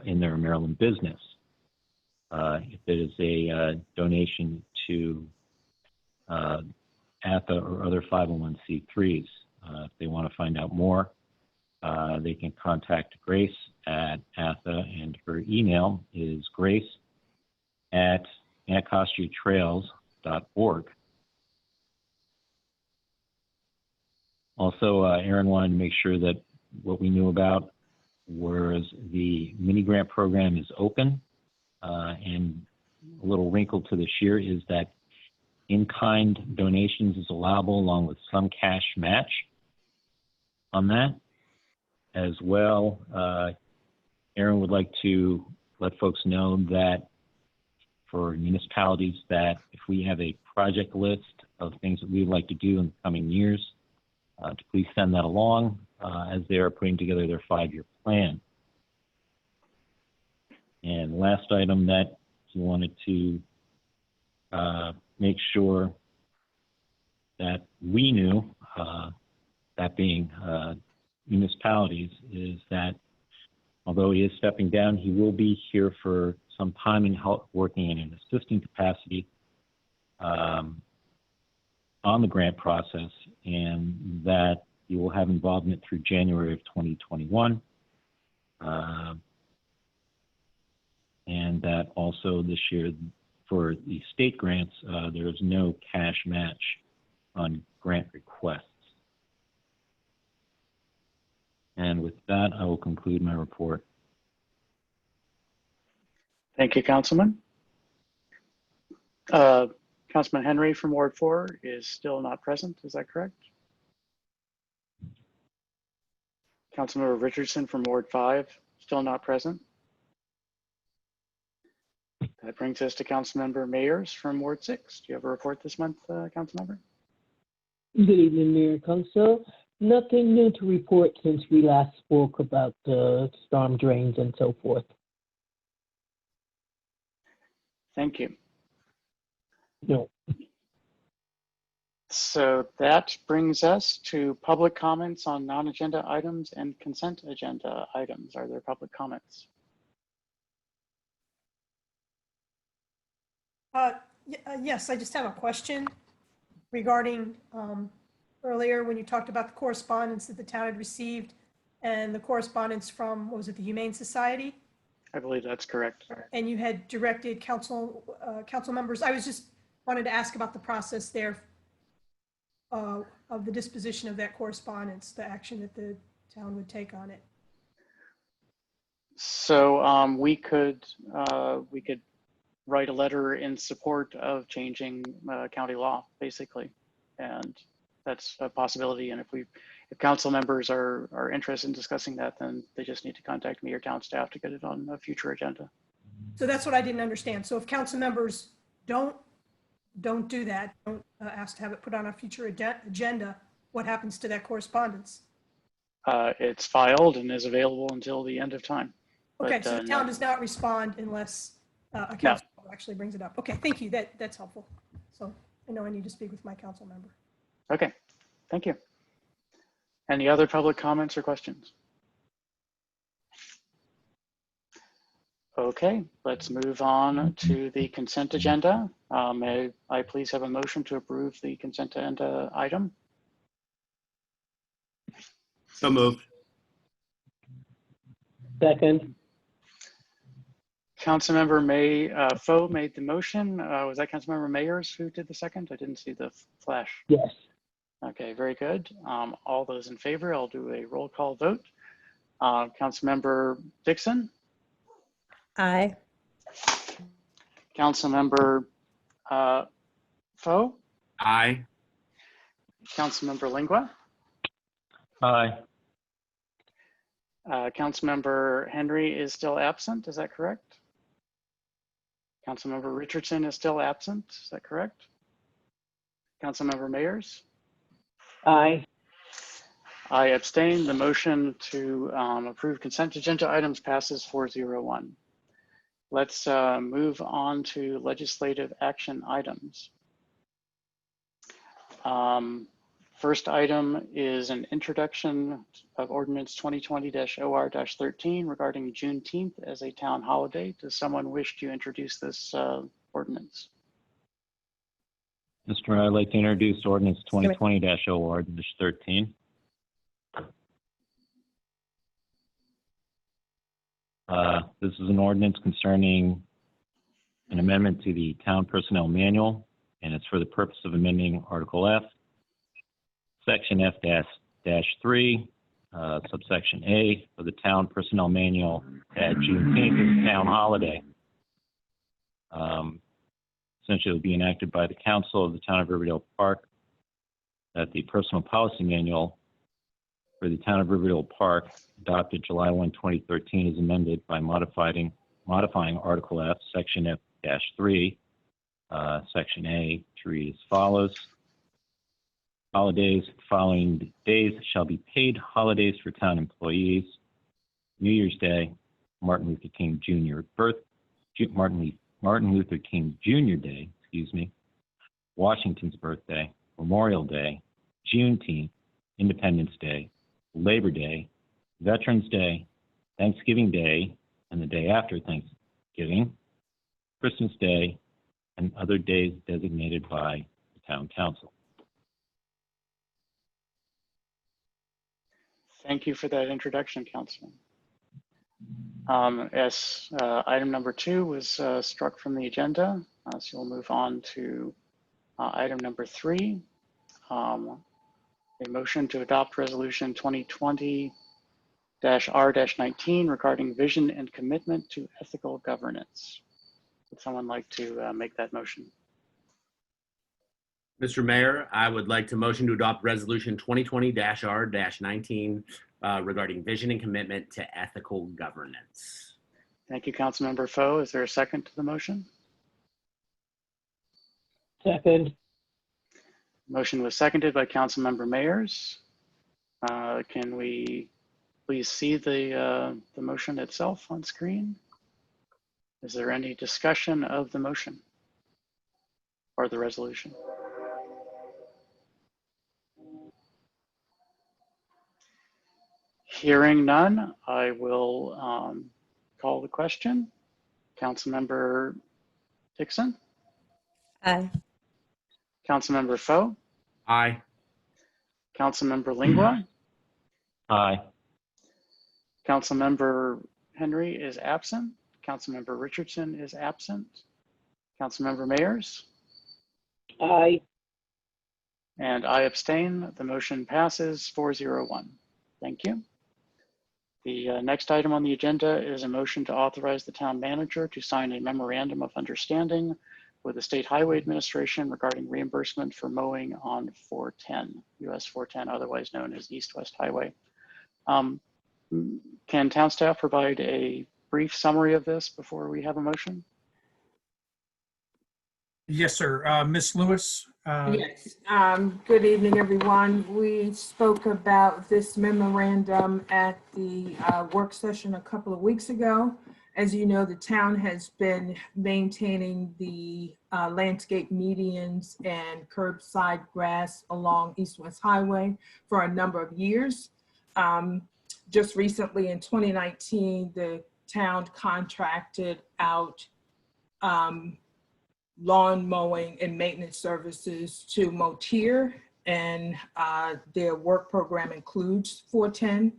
in their Maryland business. If it is a donation to ATHA or other 501c3s, if they want to find out more, they can contact Grace at ATHA, and her email is grace@anacostiotrails.org. Also, Aaron wanted to make sure that what we knew about was the mini grant program is open, and a little wrinkle to this year is that in-kind donations is allowable along with some cash match on that. As well, Aaron would like to let folks know that for municipalities that if we have a project list of things that we would like to do in the coming years, to please send that along as they are putting together their 5-year plan. And last item that he wanted to make sure that we knew, that being municipalities, is that although he is stepping down, he will be here for some time and help working in an assisting capacity on the grant process, and that he will have involvement through January of 2021. And that also this year for the state grants, there is no cash match on grant requests. And with that, I will conclude my report. Thank you, Councilman. Councilman Henry from Ward 4 is still not present. Is that correct? Councilmember Richardson from Ward 5, still not present. That brings us to Councilmember Mayers from Ward 6. Do you have a report this month, Councilmember? Good evening, Mayor and Council. Nothing new to report since we last spoke about the storm drains and so forth. Thank you. No. So that brings us to public comments on non-agenda items and consent agenda items. Are there public comments? Yes, I just have a question regarding earlier when you talked about the correspondence that the town had received and the correspondence from, what was it, the Humane Society? I believe that's correct. And you had directed council members. I was just wanted to ask about the process there of the disposition of that correspondence, the action that the town would take on it. So we could write a letter in support of changing county law, basically, and that's a possibility. And if council members are interested in discussing that, then they just need to contact me or town staff to get it on a future agenda. So that's what I didn't understand. So if council members don't do that, don't ask to have it put on a future agenda, what happens to that correspondence? It's filed and is available until the end of time. Okay, But, so the town does not respond unless a council member actually brings it up. Okay, thank you. That's helpful. So I know I need to speak with my council member. Okay, thank you. Any other public comments or questions? Okay, let's move on to the consent agenda. May I please have a motion to approve the consent agenda item? So moved. Second. Councilmember Foe made the motion. Was that Councilmember Mayers who did the second? I didn't see the flash. Yes. Okay, very good. All those in favor, I'll do a roll call vote. Councilmember Dixon? Aye. Councilmember Foe? Aye. Councilmember Lingua? Aye. Councilmember Henry is still absent, is that correct? Councilmember Richardson is still absent. Is that correct? Councilmember Mayers? Aye. I abstain. The motion to approve consent agenda items passes 4-0-1. Let's move on to legislative action items. First item is an introduction of ordinance 2020-OR-13 regarding Juneteenth as a town holiday. Does someone wish to introduce this ordinance? Mr. Mayor, I'd like to introduce ordinance 2020-OR-13. This is an ordinance concerning an amendment to the Town Personnel Manual, and it's for the purpose of amending Article F, Section F-3, subsection A of the Town Personnel Manual at Juneteenth as a town holiday. Essentially, it will be enacted by the Council of the Town of Riverdale Park that the Personal Policy Manual for the Town of Riverdale Park, adopted July 1, 2013, is amended by modifying Article F, Section F-3, Section A, to read as follows. Holidays, the following days shall be paid holidays for town employees: New Year's Day, Martin Luther King Jr. Martin Luther King Jr. Day, Washington's birthday, Memorial Day, Juneteenth, Independence Day, Labor Day, Veterans Day, Thanksgiving Day, and the day after Thanksgiving, Christmas Day, and other days designated by the Town Council. Thank you for that introduction, Councilman. As item number 2 was struck from the agenda, so we'll move on to item number 3, a motion to adopt resolution 2020-R-19 regarding vision and commitment to ethical governance. Would someone like to make that motion? Mr. Mayor, I would like to motion to adopt resolution 2020-R-19 regarding vision and commitment to ethical governance. Thank you, Councilmember Foe. Is there a second to the motion? Second. Motion was seconded by Councilmember Mayers. Can we please see the motion itself on screen? Is there any discussion of the motion or the resolution? Hearing none, I will call the question. Councilmember Dixon? Aye. Councilmember Foe? Aye. Councilmember Lingua? Aye. Councilmember Henry is absent. Councilmember Richardson is absent. Councilmember Mayers? Aye. And I abstain. The motion passes 4-0-1. Thank you. The next item on the agenda is a motion to authorize the town manager to sign a memorandum of understanding with the State Highway Administration regarding reimbursement for mowing on 410, US 410, otherwise known as East-West Highway. Can town staff provide a brief summary of this before we have a motion? Yes, sir. Ms. Lewis? Yes. Good evening, everyone. We spoke about this memorandum at the work session a couple of weeks ago. As you know, the town has been maintaining the landscape medians and curbside grass along East-West Highway for a number of years. Just recently in 2019, the town contracted out lawn mowing and maintenance services to Motier, and their work program includes 410.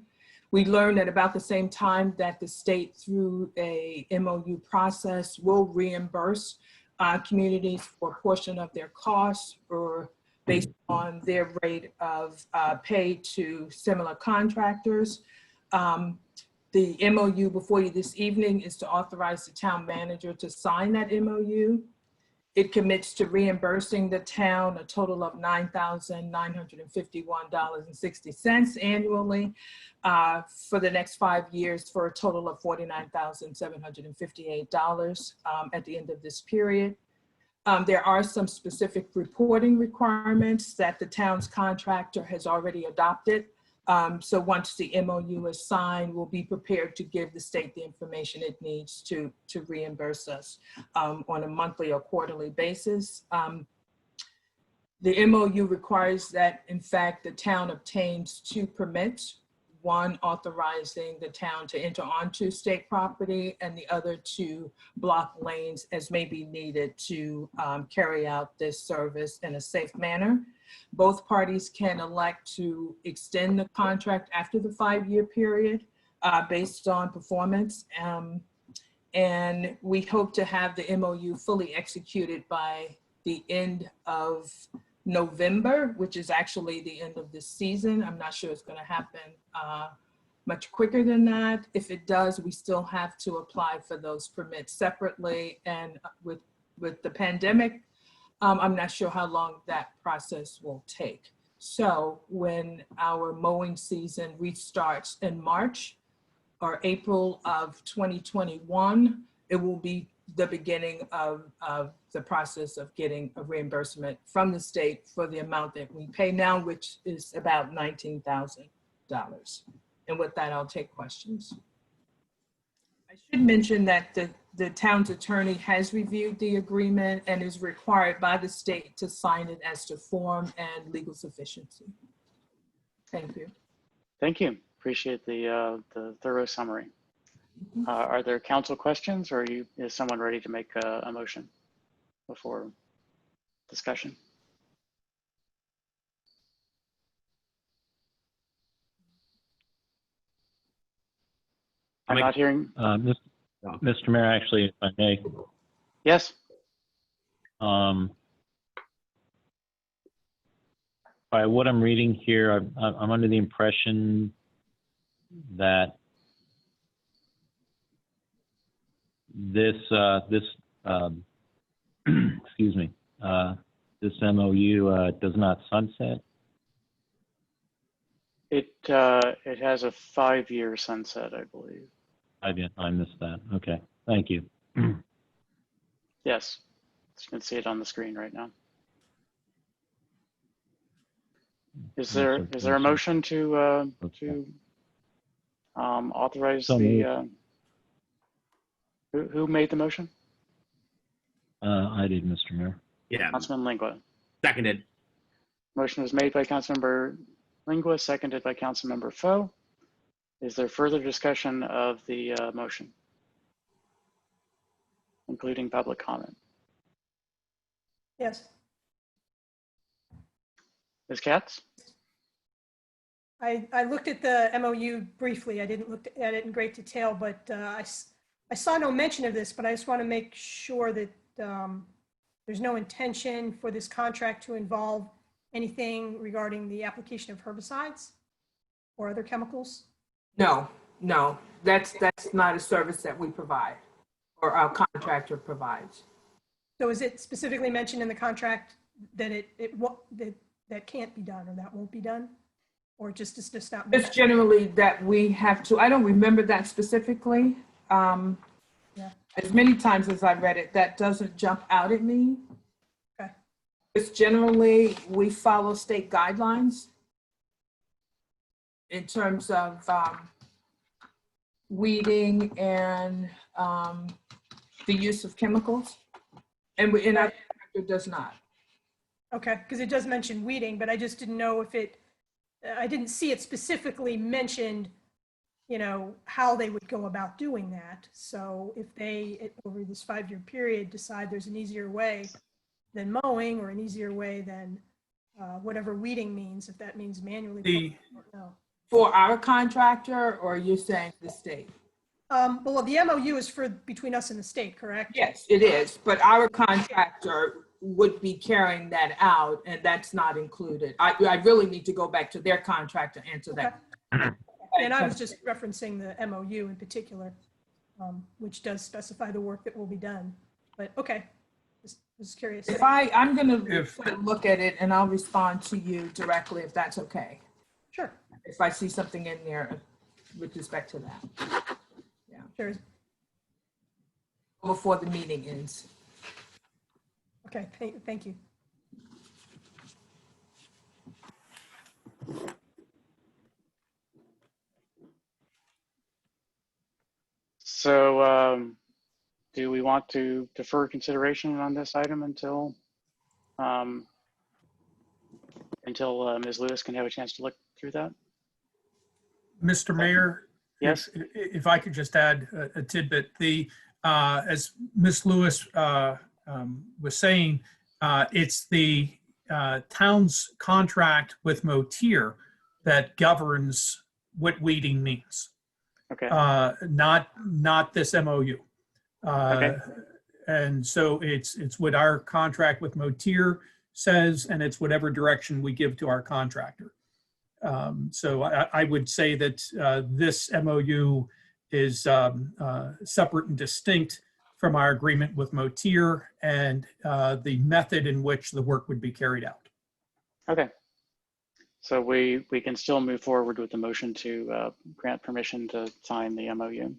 We learned at about the same time that the state, through a MOU process, will reimburse communities for a portion of their costs or based on their rate of pay to similar contractors. The MOU before you this evening is to authorize the town manager to sign that MOU. It commits to reimbursing the town a total of $9,951.60 annually for the next 5 years, for a total of $49,758 at the end of this period. There are some specific reporting requirements that the town's contractor has already adopted. So once the MOU is signed, we'll be prepared to give the state the information it needs to reimburse us on a monthly or quarterly basis. The MOU requires that, in fact, the town obtains 2 permits, one authorizing the town to enter onto state property and the other to block lanes as may be needed to carry out this service in a safe manner. Both parties can elect to extend the contract after the 5-year period based on performance. And we hope to have the MOU fully executed by the end of November, which is actually the end of this season. I'm not sure it's going to happen much quicker than that. If it does, we still have to apply for those permits separately. And with the pandemic, I'm not sure how long that process will take. So when our mowing season restarts in March or April of 2021, it will be the beginning of the process of getting a reimbursement from the state for the amount that we pay now, which is about $19,000. And with that, I'll take questions. I should mention that the town's attorney has reviewed the agreement and is required by the state to sign it as to form and legal sufficiency. Thank you. Thank you. Appreciate the thorough summary. Are there council questions, or is someone ready to make a motion before discussion? I'm not hearing. Mr. Mayor, actually, if I may. Yes. By what I'm reading here, I'm under the impression that this excuse me, this MOU does not sunset. It has a 5-year sunset, I believe. I missed that. Okay, thank you. Yes, you can see it on the screen right now. Is there a motion to authorize the? Who made the motion? I did, Mr. Mayor. Yeah. Councilman Lingua. Seconded. Motion was made by Councilmember Lingua, seconded by Councilmember Foe. Is there further discussion of the motion, including public comment? Yes. Ms. Katz? I looked at the MOU briefly. I didn't look at it in great detail, but I saw no mention of this, but I just want to make sure that there's no intention for this contract to involve anything regarding the application of herbicides or other chemicals? No, that's not a service that we provide or our contractor provides. So is it specifically mentioned in the contract that that can't be done or that won't be done? Or just not? It's generally that we have to, I don't remember that specifically. Yeah. As many times as I've read it, that doesn't jump out at me. Okay. It's generally, we follow state guidelines in terms of weeding and the use of chemicals. And our contractor does not. Okay, because it does mention weeding, but I just didn't know if I didn't see it specifically mentioned, how they would go about doing that. So if they, over this 5-year period, decide there's an easier way than mowing or an easier way than whatever weeding means, if that means manually. For our contractor, or you're saying the state? Well, the MOU is between us and the state, correct? Yes, it is. But our contractor would be carrying that out, and that's not included. I really need to go back to their contract to answer that. And I was just referencing the MOU in particular, which does specify the work that will be done. But okay, Just curious. I'm going to If- look at it and I'll respond to you directly if that's okay. Sure, If I see something in there with respect to that sure. before the meeting ends. Okay, thank you. So do we want to defer consideration on this item until Ms. Lewis can have a chance to look through that? Mr. Mayor? Yes. If I could just add a tidbit, as Ms. Lewis was saying, it's the town's contract with Motir that governs what weeding means, Okay. not this MOU. Okay. And so it's what our contract with Motir says, and it's whatever direction we give to our contractor. So I would say that this MOU is separate and distinct from our agreement with Motir and the method in which the work would be carried out. Okay. So we can still move forward with the motion to grant permission to sign the MOU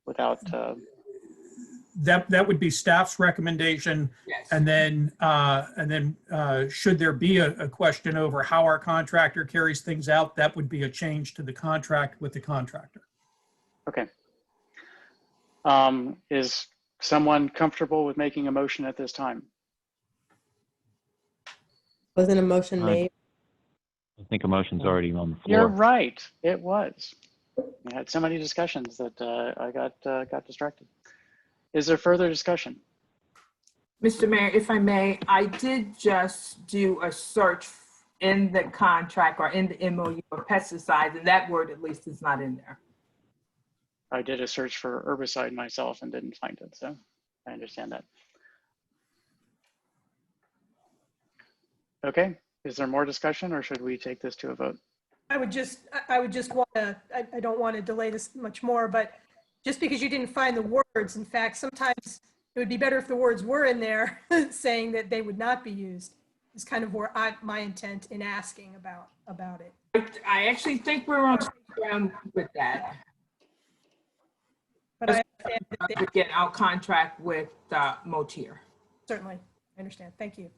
without. That would be staff's recommendation. Yes. And then should there be a question over how our contractor carries things out, that would be a change to the contract with the contractor. Okay. Is someone comfortable with making a motion at this time? Wasn't a motion made? I think a motion's already on the You're floor. right. It was. We had so many discussions that I got distracted. Is there further discussion? Mr. Mayor, if I may, I did just do a search in the contract or in the MOU of pesticides, and that word at least is not in there. I did a search for herbicide myself and didn't find it, so I understand that. Okay, is there more discussion or should we take this to a vote? I would just want to, I don't want to delay this much more, but just because you didn't find the words, in fact, sometimes it would be better if the words were in there saying that they would not be used, is kind of where my intent in asking about it. I actually think we're on ground with that. But I understand that To get our contract with Motir. certainly, I understand. Thank you.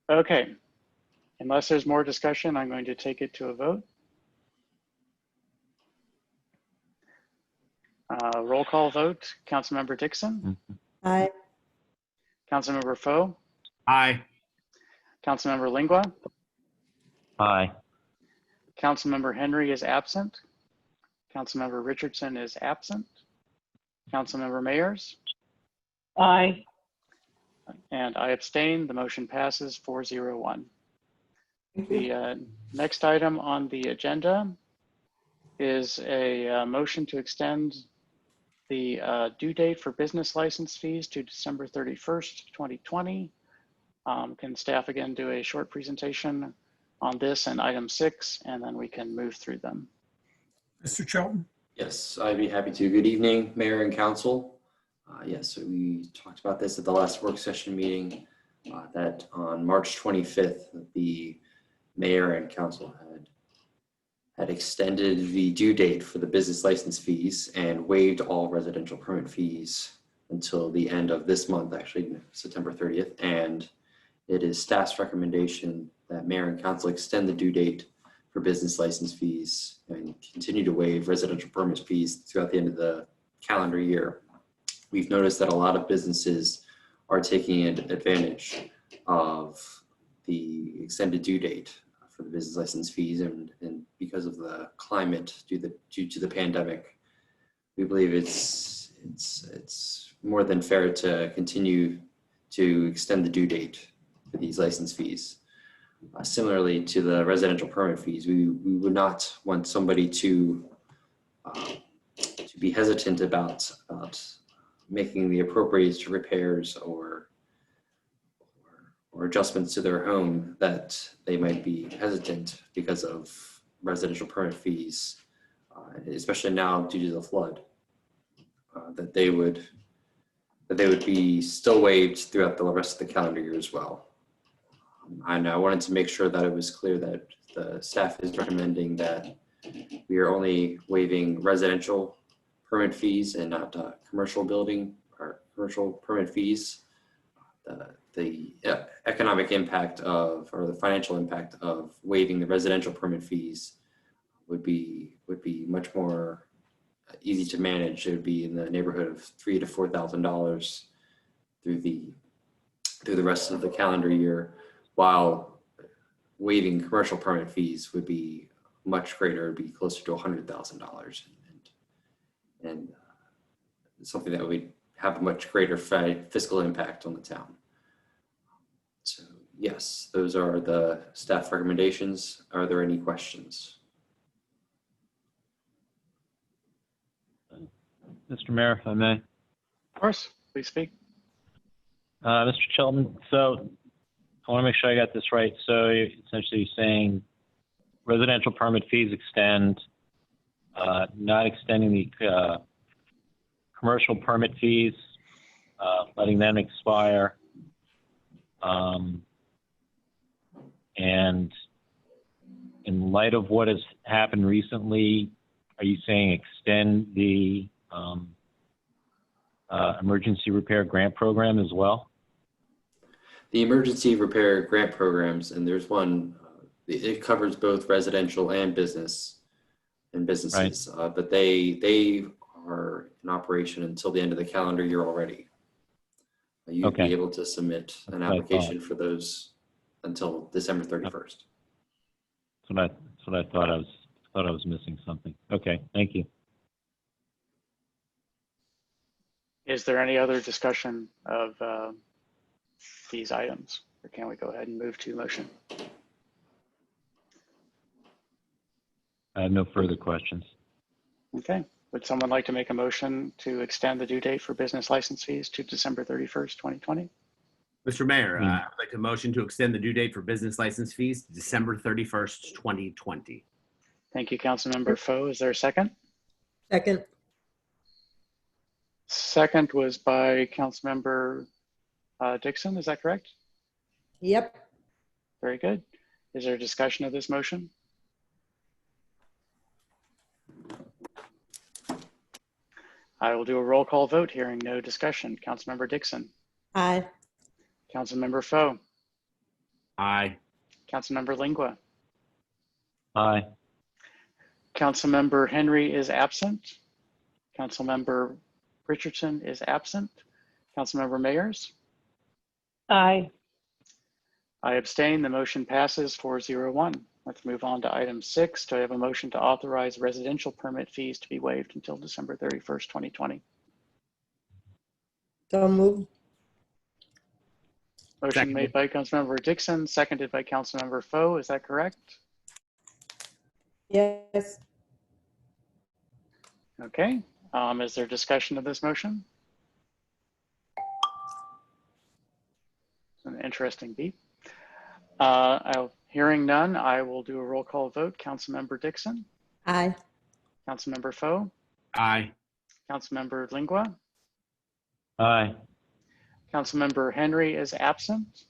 Okay, unless there's more discussion, I'm going to take it to a vote. Roll call vote, Councilmember Dixon, Aye. Councilmember Foe, Aye. Councilmember Lingua, Aye. Councilmember Henry is absent, Councilmember Richardson is absent, Councilmember Mayers, Aye. and I abstain. The motion passes 4-0-1. The next item on the agenda is a motion to extend the due date for business license fees to December 31st, 2020. Can staff again do a short presentation on this and item 6, and then we can move through them. Mr. Chelton? Yes, I'd be happy to. Good evening, Mayor and Council. Yes, so we talked about this at the last work session meeting, that on March 25th, the Mayor and Council had extended the due date for the business license fees and waived all residential permit fees until the end of this month, actually September 30th. And it is staff's recommendation that Mayor and Council extend the due date for business license fees and continue to waive residential permit fees throughout the end of the calendar year. We've noticed that a lot of businesses are taking advantage of the extended due date for the business license fees, and because of the climate due to the pandemic, we believe it's more than fair to continue to extend the due date for these license fees. Similarly to the residential permit fees, we would not want somebody to be hesitant about making the appropriate repairs or adjustments to their home that they might be hesitant because of residential permit fees especially now due to the flood, that they would be still waived throughout the rest of the calendar year as well. And I wanted to make sure that it was clear that the staff is recommending that we are only waiving residential permit fees and not commercial building or commercial permit fees. The economic impact of, or the financial impact of waiving the residential permit fees would be much more easy to manage. It would be in the neighborhood of $3,000 to $4,000 through the rest of the calendar year, while waiving commercial permit fees would be much greater. It'd be closer to $100,000, and something that would have a much greater fiscal impact on the town. So yes, those are the staff recommendations. Are there any questions? Mr. Mayor, if I may. Of course, please speak. Mr. Chilton, so I want to make sure I got this right. So you're essentially saying residential permit fees extend, not extending the commercial permit fees, letting them expire. And in light of what has happened recently, are you saying extend the emergency repair grant program as well? The emergency repair grant programs, and there's one, it covers both residential and businesses, right. But they are in operation until the end of the calendar year already. You'd be able to submit an application for those until December 31st. That's what I thought. I was missing something. Okay, thank you. Is there any other discussion of these items, or can we go ahead and move to motion? I have no further questions. Okay. Would someone like to make a motion to extend the due date for business license fees to December 31st, 2020? Mr. Mayor, I'd like a motion to extend the due date for business license fees to December 31st, 2020. Thank you, Councilmember Foe. Is there a second? Second. Second was by Councilmember Dixon. Is that correct? Yep. Very good. Is there a discussion of this motion? I will do a roll call vote. Hearing no discussion. Councilmember Dixon. Aye. Councilmember Foe. Aye. Councilmember Lingua. Aye. Councilmember Henry is absent. Councilmember Richardson is absent. Councilmember Mayers. Aye. I abstain. The motion passes 4-0-1. Let's move on to item 6. Do I have a motion to authorize residential permit fees to be waived until December 31st, 2020? So moved. Motion made by Councilmember Dixon, seconded by Councilmember Foe. Is that correct? Yes. Okay. Is there discussion of this motion? It's an interesting beat. Hearing none, I will do a roll call vote. Councilmember Dixon. Aye. Councilmember Foe. Aye. Councilmember Lingua. Aye. Councilmember Henry is absent.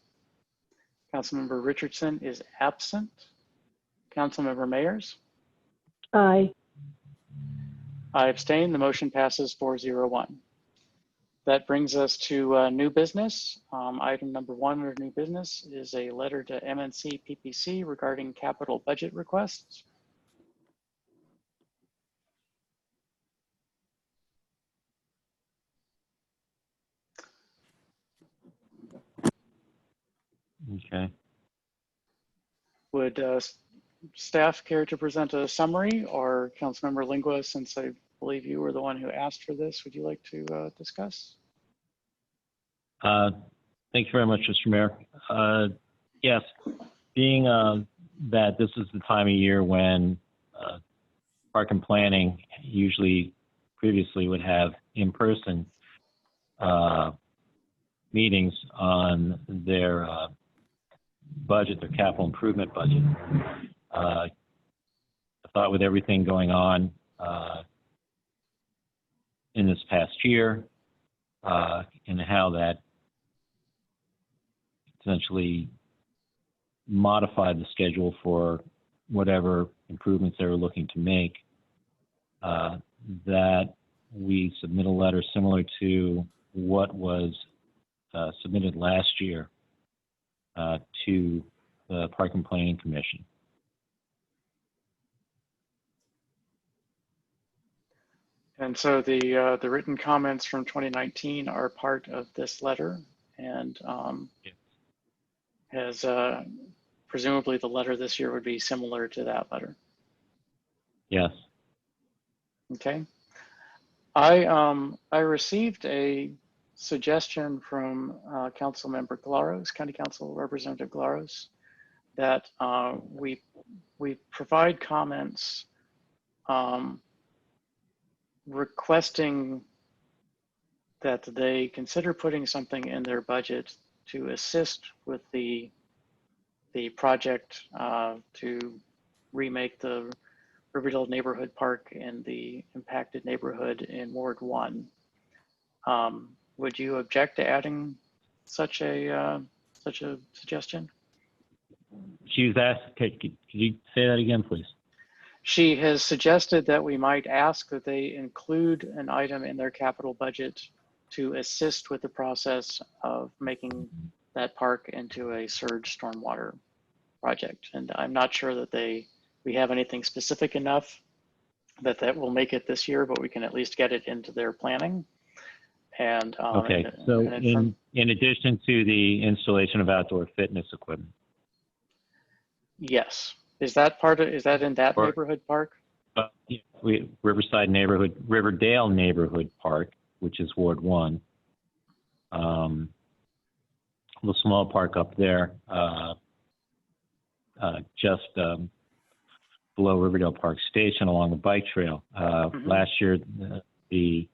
Councilmember Richardson is absent. Councilmember Mayers. Aye. I abstain. The motion passes 4-0-1. That brings us to new business. Item number 1 under new business is a letter to MNC PPC regarding capital budget requests. Okay. Would staff care to present a summary, or Councilmember Lingua, since I believe you were the one who asked for this, would you like to discuss? Thank you very much, Mr. Mayor. Yes, being that this is the time of year when Park and Planning usually previously would have in-person meetings on their budget, their capital improvement budget. I thought with everything going on in this past year, and how that essentially modified the schedule for whatever improvements they were looking to make, that we submit a letter similar to what was submitted last year to the Park and Planning Commission. And so the written comments from 2019 are part of this letter, and has presumably the letter this year would be similar to that letter. Yes. Okay. I received a suggestion from Councilmember Glaros, County Council Representative Glaros, that we provide comments requesting that they consider putting something in their budget to assist with the project to remake the Riverdale Neighborhood Park in the impacted neighborhood in Ward 1. Would you object to adding such a suggestion? She was asked, could you say that again, please? She has suggested that we might ask that they include an item in their capital budget to assist with the process of making that park into a surge stormwater project. And I'm not sure that we have anything specific enough that will make it this year, but we can at least get it into their planning. And okay, so in addition to the installation of outdoor fitness equipment. Yes. Is that in that neighborhood park? Riverdale Neighborhood Park, which is Ward 1. A little small park up there, just below Riverdale Park Station along the bike trail. Last year, the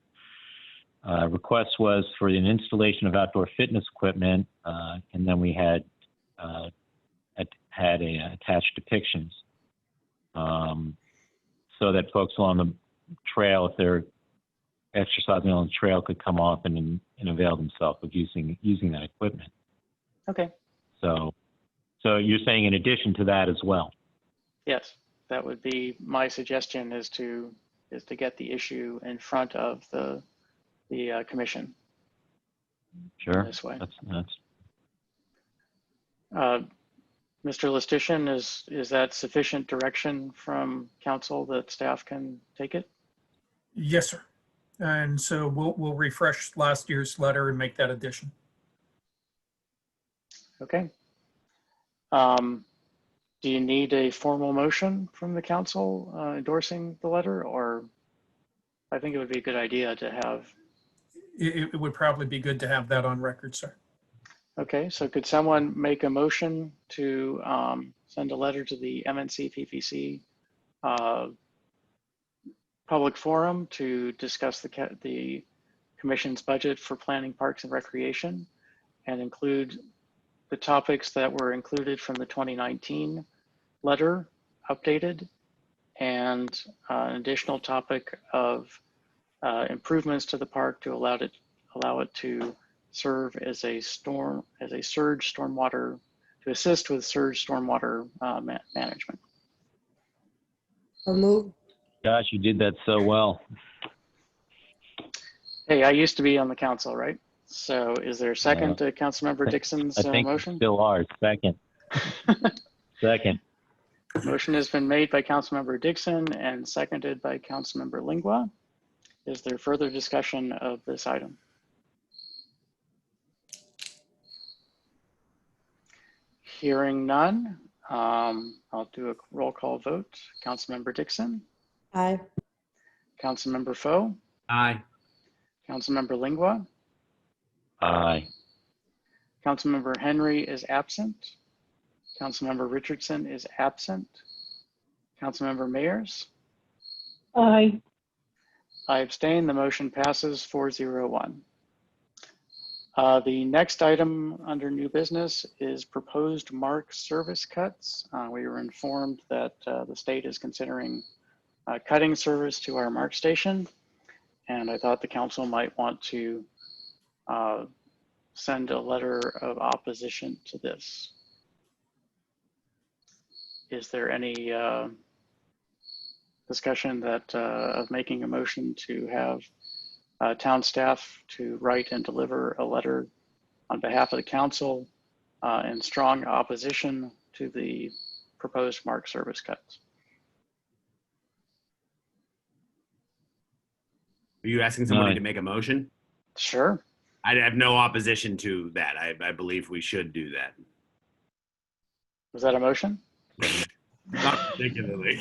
request was for an installation of outdoor fitness equipment, and then we had attached depictions so that folks along the trail, if they're exercising on the trail, could come off and avail themselves of using that equipment. Okay. So you're saying in addition to that as well? Yes, that would be my suggestion, is to get the issue in front of the commission. Sure. This way. That's Mr. Listician, is that sufficient direction from council that staff can take it? Yes, sir. And so we'll refresh last year's letter and make that addition. Okay. Do you need a formal motion from the council endorsing the letter, or I think it would be a good idea to have? It would probably be good to have that on record, sir. Okay, so could someone make a motion to send a letter to the MNC PPC public forum to discuss the commission's budget for planning, parks, and recreation, and include the topics that were included from the 2019 letter updated, and an additional topic of improvements to the park to allow it to serve as a surge stormwater, to assist with surge stormwater management. I'll move. Gosh, you did that so well. Hey, I used to be on the council, right? So is there a second to Councilmember Dixon's I think motion? you still are. Second. Second. Motion has been made by Councilmember Dixon and seconded by Councilmember Lingua. Is there further discussion of this item? Hearing none, I'll do a roll call vote. Councilmember Dixon, Aye. Councilmember Foe, Aye. Councilmember Lingua, Aye. Councilmember Henry is absent. Councilmember Richardson is absent. Councilmember Mayers, Aye. I abstain. The motion passes 401. The next item under new business is proposed MARC service cuts. We were informed that the state is considering cutting service to our mark station. And I thought the council might want to send a letter of opposition to this. Is there any discussion that of making a motion to have town staff to write and deliver a letter on behalf of the council in strong opposition to the proposed mark service cuts? Are you asking somebody to make a motion? Sure. I have no opposition to that. I believe we should do that. Was that a motion? Not particularly.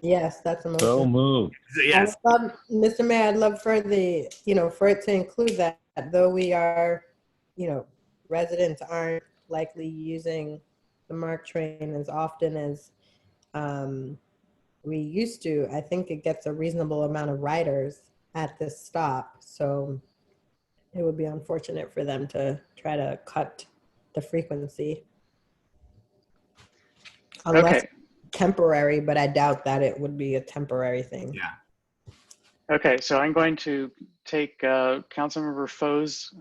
Yes, that's a motion. So moved. Yes. Mr. Mayor, I'd love for the, for it to include that, though we are, residents aren't likely using the MARC train as often as we used to. I think it gets a reasonable amount of riders at this stop. So it would be unfortunate for them to try to cut the frequency. Unless Okay. temporary, but I doubt that it would be a temporary thing. Yeah. Okay, so I'm going to take Councilmember Foe's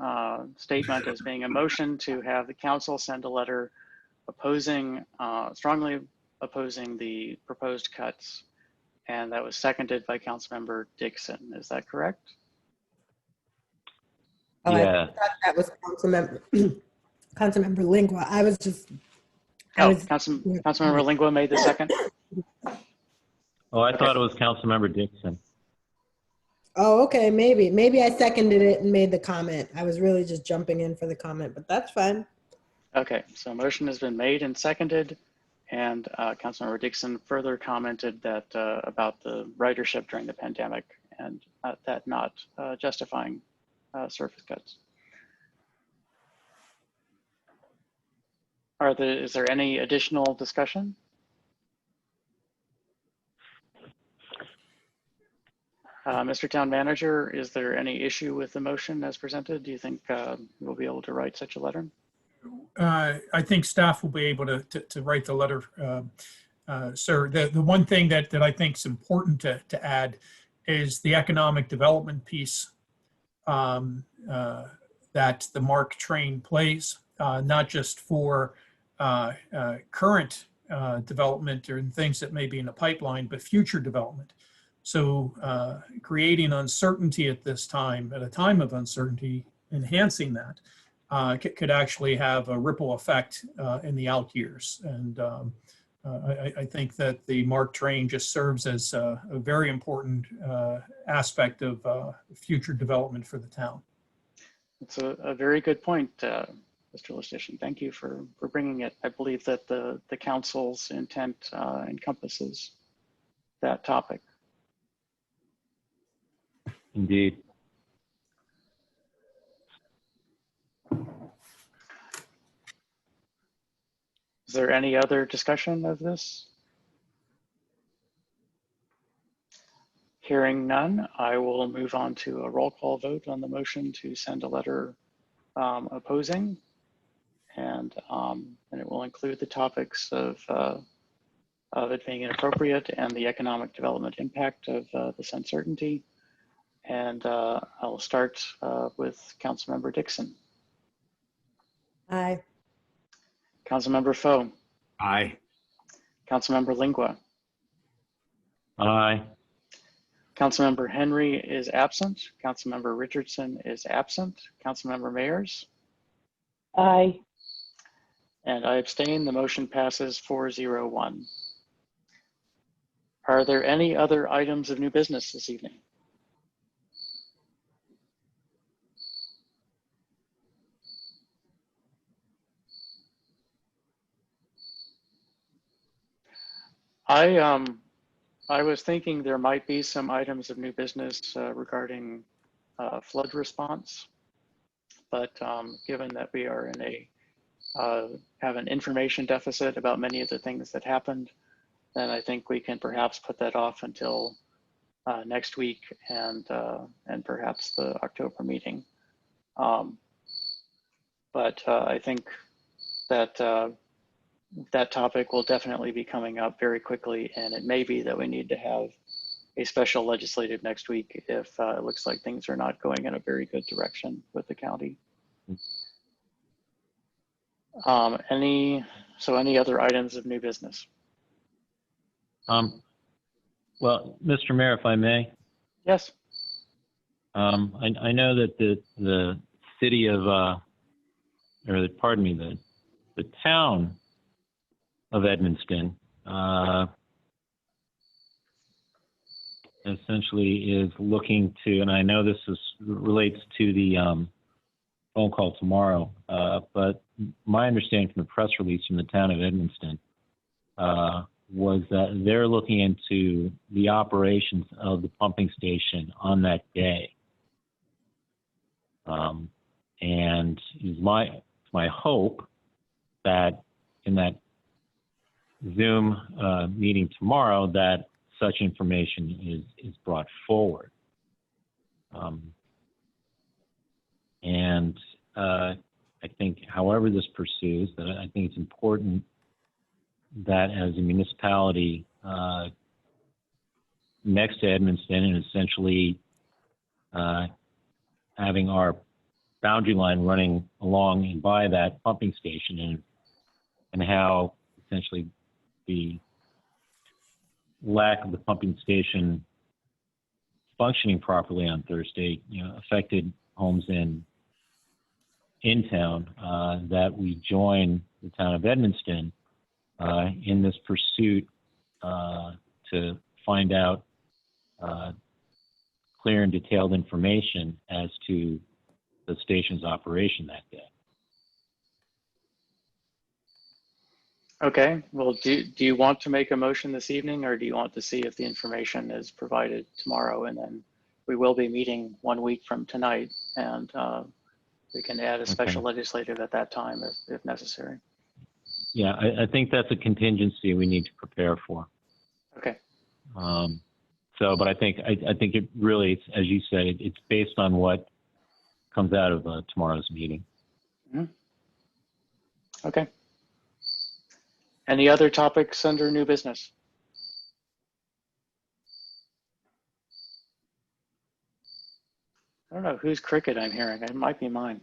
statement as being a motion to have the council send a letter opposing, strongly opposing the proposed cuts. And that was seconded by Councilmember Dixon. Is that correct? Oh, Yeah. I thought that was Councilmember Lingua. I was just. Councilmember Lingua made the second. Oh, I thought it was Councilmember Dixon. Oh, okay, maybe I seconded it and made the comment. I was really just jumping in for the comment, but that's fine. Okay, so a motion has been made and seconded, and Councilmember Dixon further commented that about the ridership during the pandemic and that not justifying service cuts. Is there any additional discussion? Mr. Town Manager, is there any issue with the motion as presented? Do you think we'll be able to write such a letter? I think staff will be able to write the letter, sir. The one thing that I think is important to add is the economic development piece that the MARC train plays, not just for current development or things that may be in the pipeline, but future development. So creating uncertainty at this time, at a time of uncertainty, enhancing that could actually have a ripple effect in the out years. And I think that the MARC train just serves as a very important aspect of future development for the town. It's a very good point, Mr. Lustitian. Thank you for bringing it. I believe that the council's intent encompasses that topic. Indeed. Is there any other discussion of this? Hearing none, I will move on to a roll call vote on the motion to send a letter opposing, and it will include the topics of it being inappropriate and the economic development impact of this uncertainty. And I'll start with Councilmember Dixon. Aye. Councilmember Foe. Aye. Councilmember Lingua. Aye. Councilmember Henry is absent. Councilmember Richardson is absent. Councilmember Mayers. Aye. And I abstain. The motion passes 4-0-1. Are there any other items of new business this evening? I was thinking there might be some items of new business regarding flood response, but given that we are in have an information deficit about many of the things that happened, then I think we can perhaps put that off until next week and perhaps the October meeting. But I think that that topic will definitely be coming up very quickly, and it may be that we need to have a special legislative next week if it looks like things are not going in a very good direction with the county. Any other items of new business? Well, Mr. Mayor, if I may. Yes. I know that the city of, the town of Edmonston essentially is looking to, and I know this relates to the phone call tomorrow, but my understanding from the press release from the town of Edmonston was that they're looking into the operations of the pumping station on that day. And it's my hope that in that Zoom meeting tomorrow that such information is brought forward. And I think however this pursues, that I think it's important that as a municipality next to Edmonston and essentially having our boundary line running along and by that pumping station, and how essentially the lack of the pumping station functioning properly on Thursday, affected homes in town, that we join the town of Edmonston in this pursuit to find out clear and detailed information as to the station's operation that day. Okay, well, do you want to make a motion this evening, or do you want to see if the information is provided tomorrow? And then we will be meeting 1 week from tonight, and we can add a special legislative at that time if necessary. Yeah, I think that's a contingency we need to prepare for. Okay. But I think it really, as you said, it's based on what comes out of tomorrow's meeting. Mm-hmm. Okay. Any other topics under new business? I don't know whose cricket I'm hearing. It might be mine.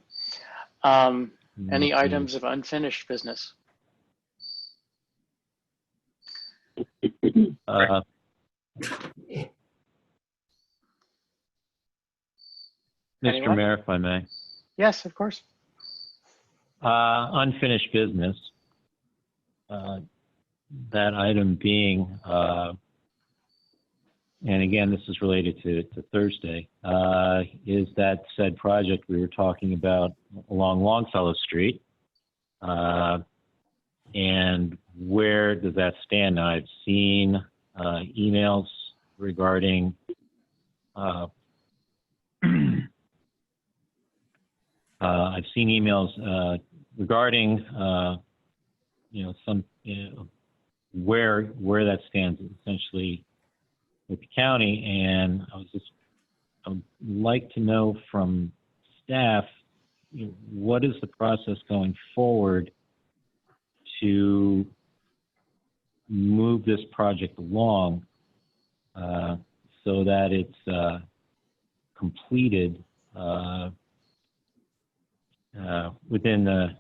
Any items of unfinished business? Mr. Mayor, if I may. Yes, of course. Unfinished business. That item being, and again, this is related to Thursday, is that said project we were talking about along Longfellow Street. And where does that stand? Now, I've seen emails regarding where that stands essentially with the county, and I would like to know from staff, what is the process going forward to move this project along so that it's completed within the,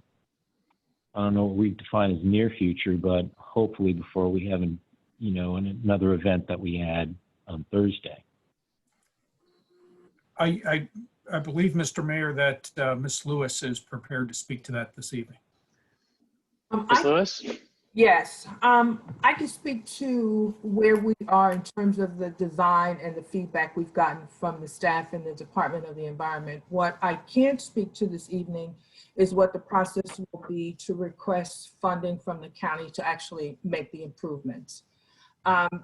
I don't know what we define as near future, but hopefully before we have another event that we had on Thursday. I believe, Mr. Mayor, that Ms. Lewis is prepared to speak to that this evening. Ms. Lewis? Yes, I can speak to where we are in terms of the design and the feedback we've gotten from the staff in the Department of the Environment. What I can't speak to this evening is what the process will be to request funding from the county to actually make the improvements. And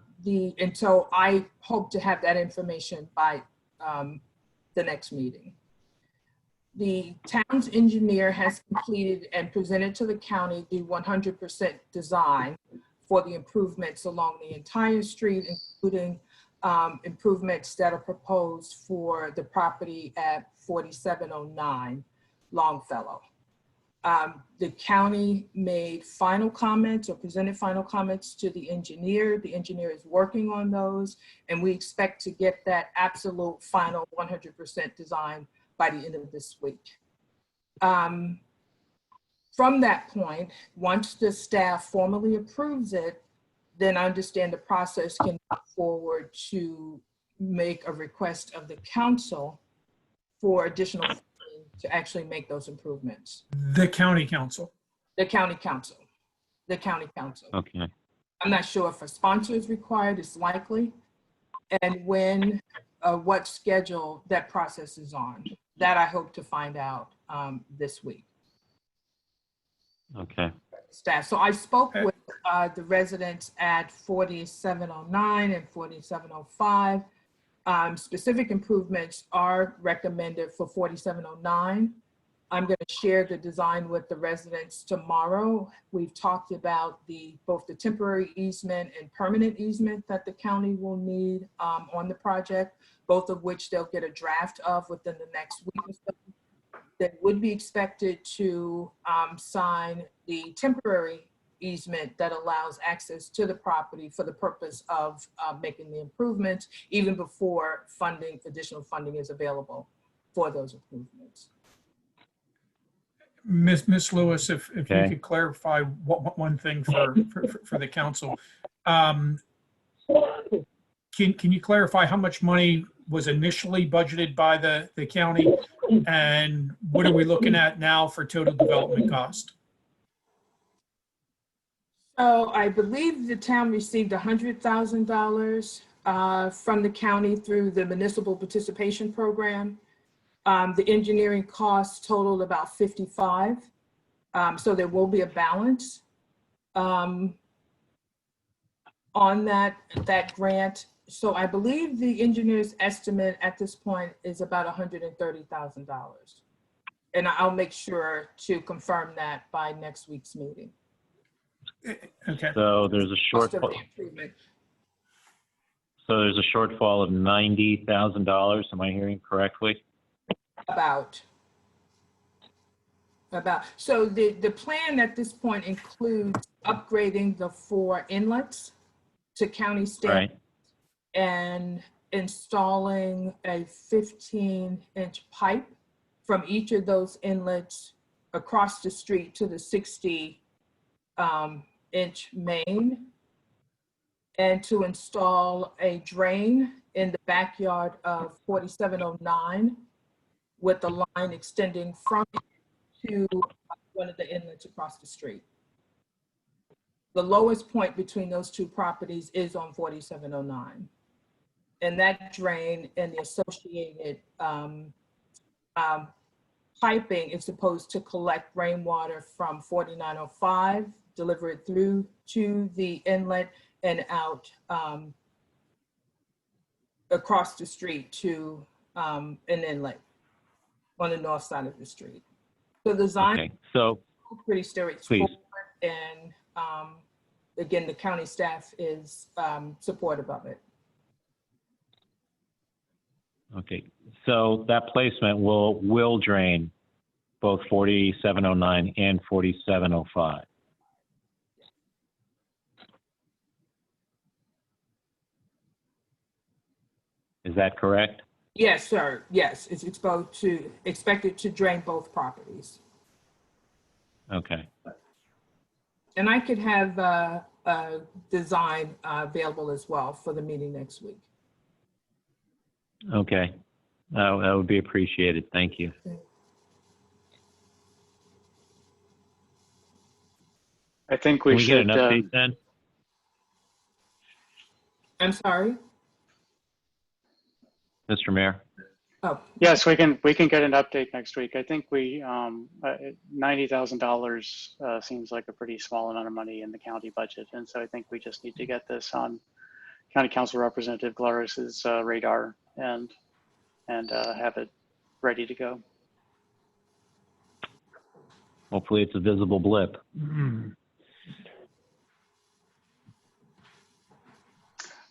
so I hope to have that information by the next meeting. The town's engineer has completed and presented to the county the 100% design for the improvements along the entire street, including improvements that are proposed for the property at 4709 Longfellow. The county made final comments or presented final comments to the engineer. The engineer is working on those, and we expect to get that absolute final 100% design by the end of this week. From that point, once the staff formally approves it, then I understand the process can move forward to make a request of the council for additional funding to actually make those improvements. The county council. The county council. The county council. Okay. I'm not sure if a sponsor is required, it's likely, and when, what schedule that process is on. That I hope to find out this week. Okay. Staff. So I spoke with the residents at 4709 and 4705. Specific improvements are recommended for 4709. I'm going to share the design with the residents tomorrow. We've talked about both the temporary easement and permanent easement that the county will need on the project, both of which they'll get a draft of within the next week or so. That would be expected to sign the temporary easement that allows access to the property for the purpose of making the improvements, even before additional funding is available for those improvements. Ms. Lewis, if you Okay. could clarify one thing for the council. Can you clarify how much money was initially budgeted by the county, and what are we looking at now for total development cost? So I believe the town received $100,000 from the county through the municipal participation program. The engineering costs totaled about 55. So there will be a balance on that grant. So I believe the engineer's estimate at this point is about $130,000. And I'll make sure to confirm that by next week's meeting. Okay. So there's a Most of shortfall. the improvement. So there's a shortfall of $90,000. Am I hearing correctly? About. So the plan at this point includes upgrading the 4 inlets to county standard Right. and installing a 15-inch pipe from each of those inlets across the street to the 60-inch main, and to install a drain in the backyard of 4709 with the line extending from it to one of the inlets across the street. The lowest point between those two properties is on 4709. And that drain and the associated piping is supposed to collect rainwater from 4905, deliver it through to the inlet and out across the street to an inlet on the north side of the street. So the design Okay. So is pretty straightforward, and again, the county staff is supportive of it. okay. So that placement will drain both 4709 and 4705. Is that correct? Yes, sir. Yes, it's expected to drain both properties. Okay. And I could have a design available as well for the meeting next week. Okay. That would be appreciated. Thank you. I think Can we we get should, an update then? I'm sorry? Mr. Mayor? Oh, yes, we can get an update next week. I think $90,000 seems like a pretty small amount of money in the county budget. And so I think we just need to get this on County Council Representative Glaris's radar and have it ready to go. Hopefully it's a visible blip.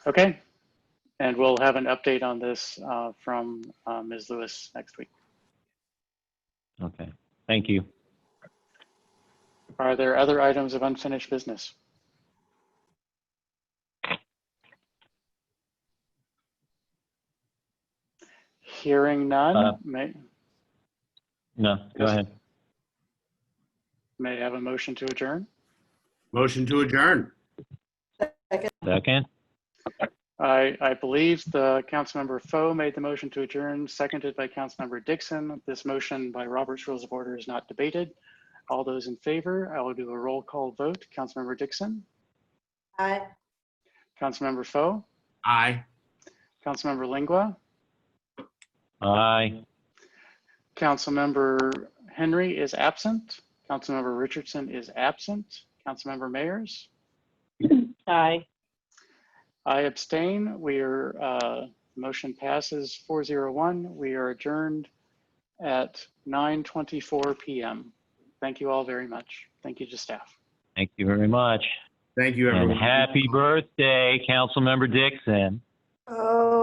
Okay. And we'll have an update on this from Ms. Lewis next week. Okay. Thank you. Are there other items of unfinished business? Hearing none, No, go ahead. may I have a motion to adjourn? Motion to adjourn. Second? I believe the Councilmember Foe made the motion to adjourn, seconded by Councilmember Dixon. This motion by Robert's Rules of Order is not debated. All those in favor, I will do a roll call vote. Councilmember Dixon? Aye. Councilmember Foe? Aye. Councilmember Lingua? Aye. Councilmember Henry is absent. Councilmember Richardson is absent. Councilmember Mayers? Aye. I abstain. Motion passes 401. We are adjourned at 9:24 p.m. Thank you all very much. Thank you to staff. Thank you very much. Thank you, everyone. And happy birthday, Councilmember Dixon. Oh.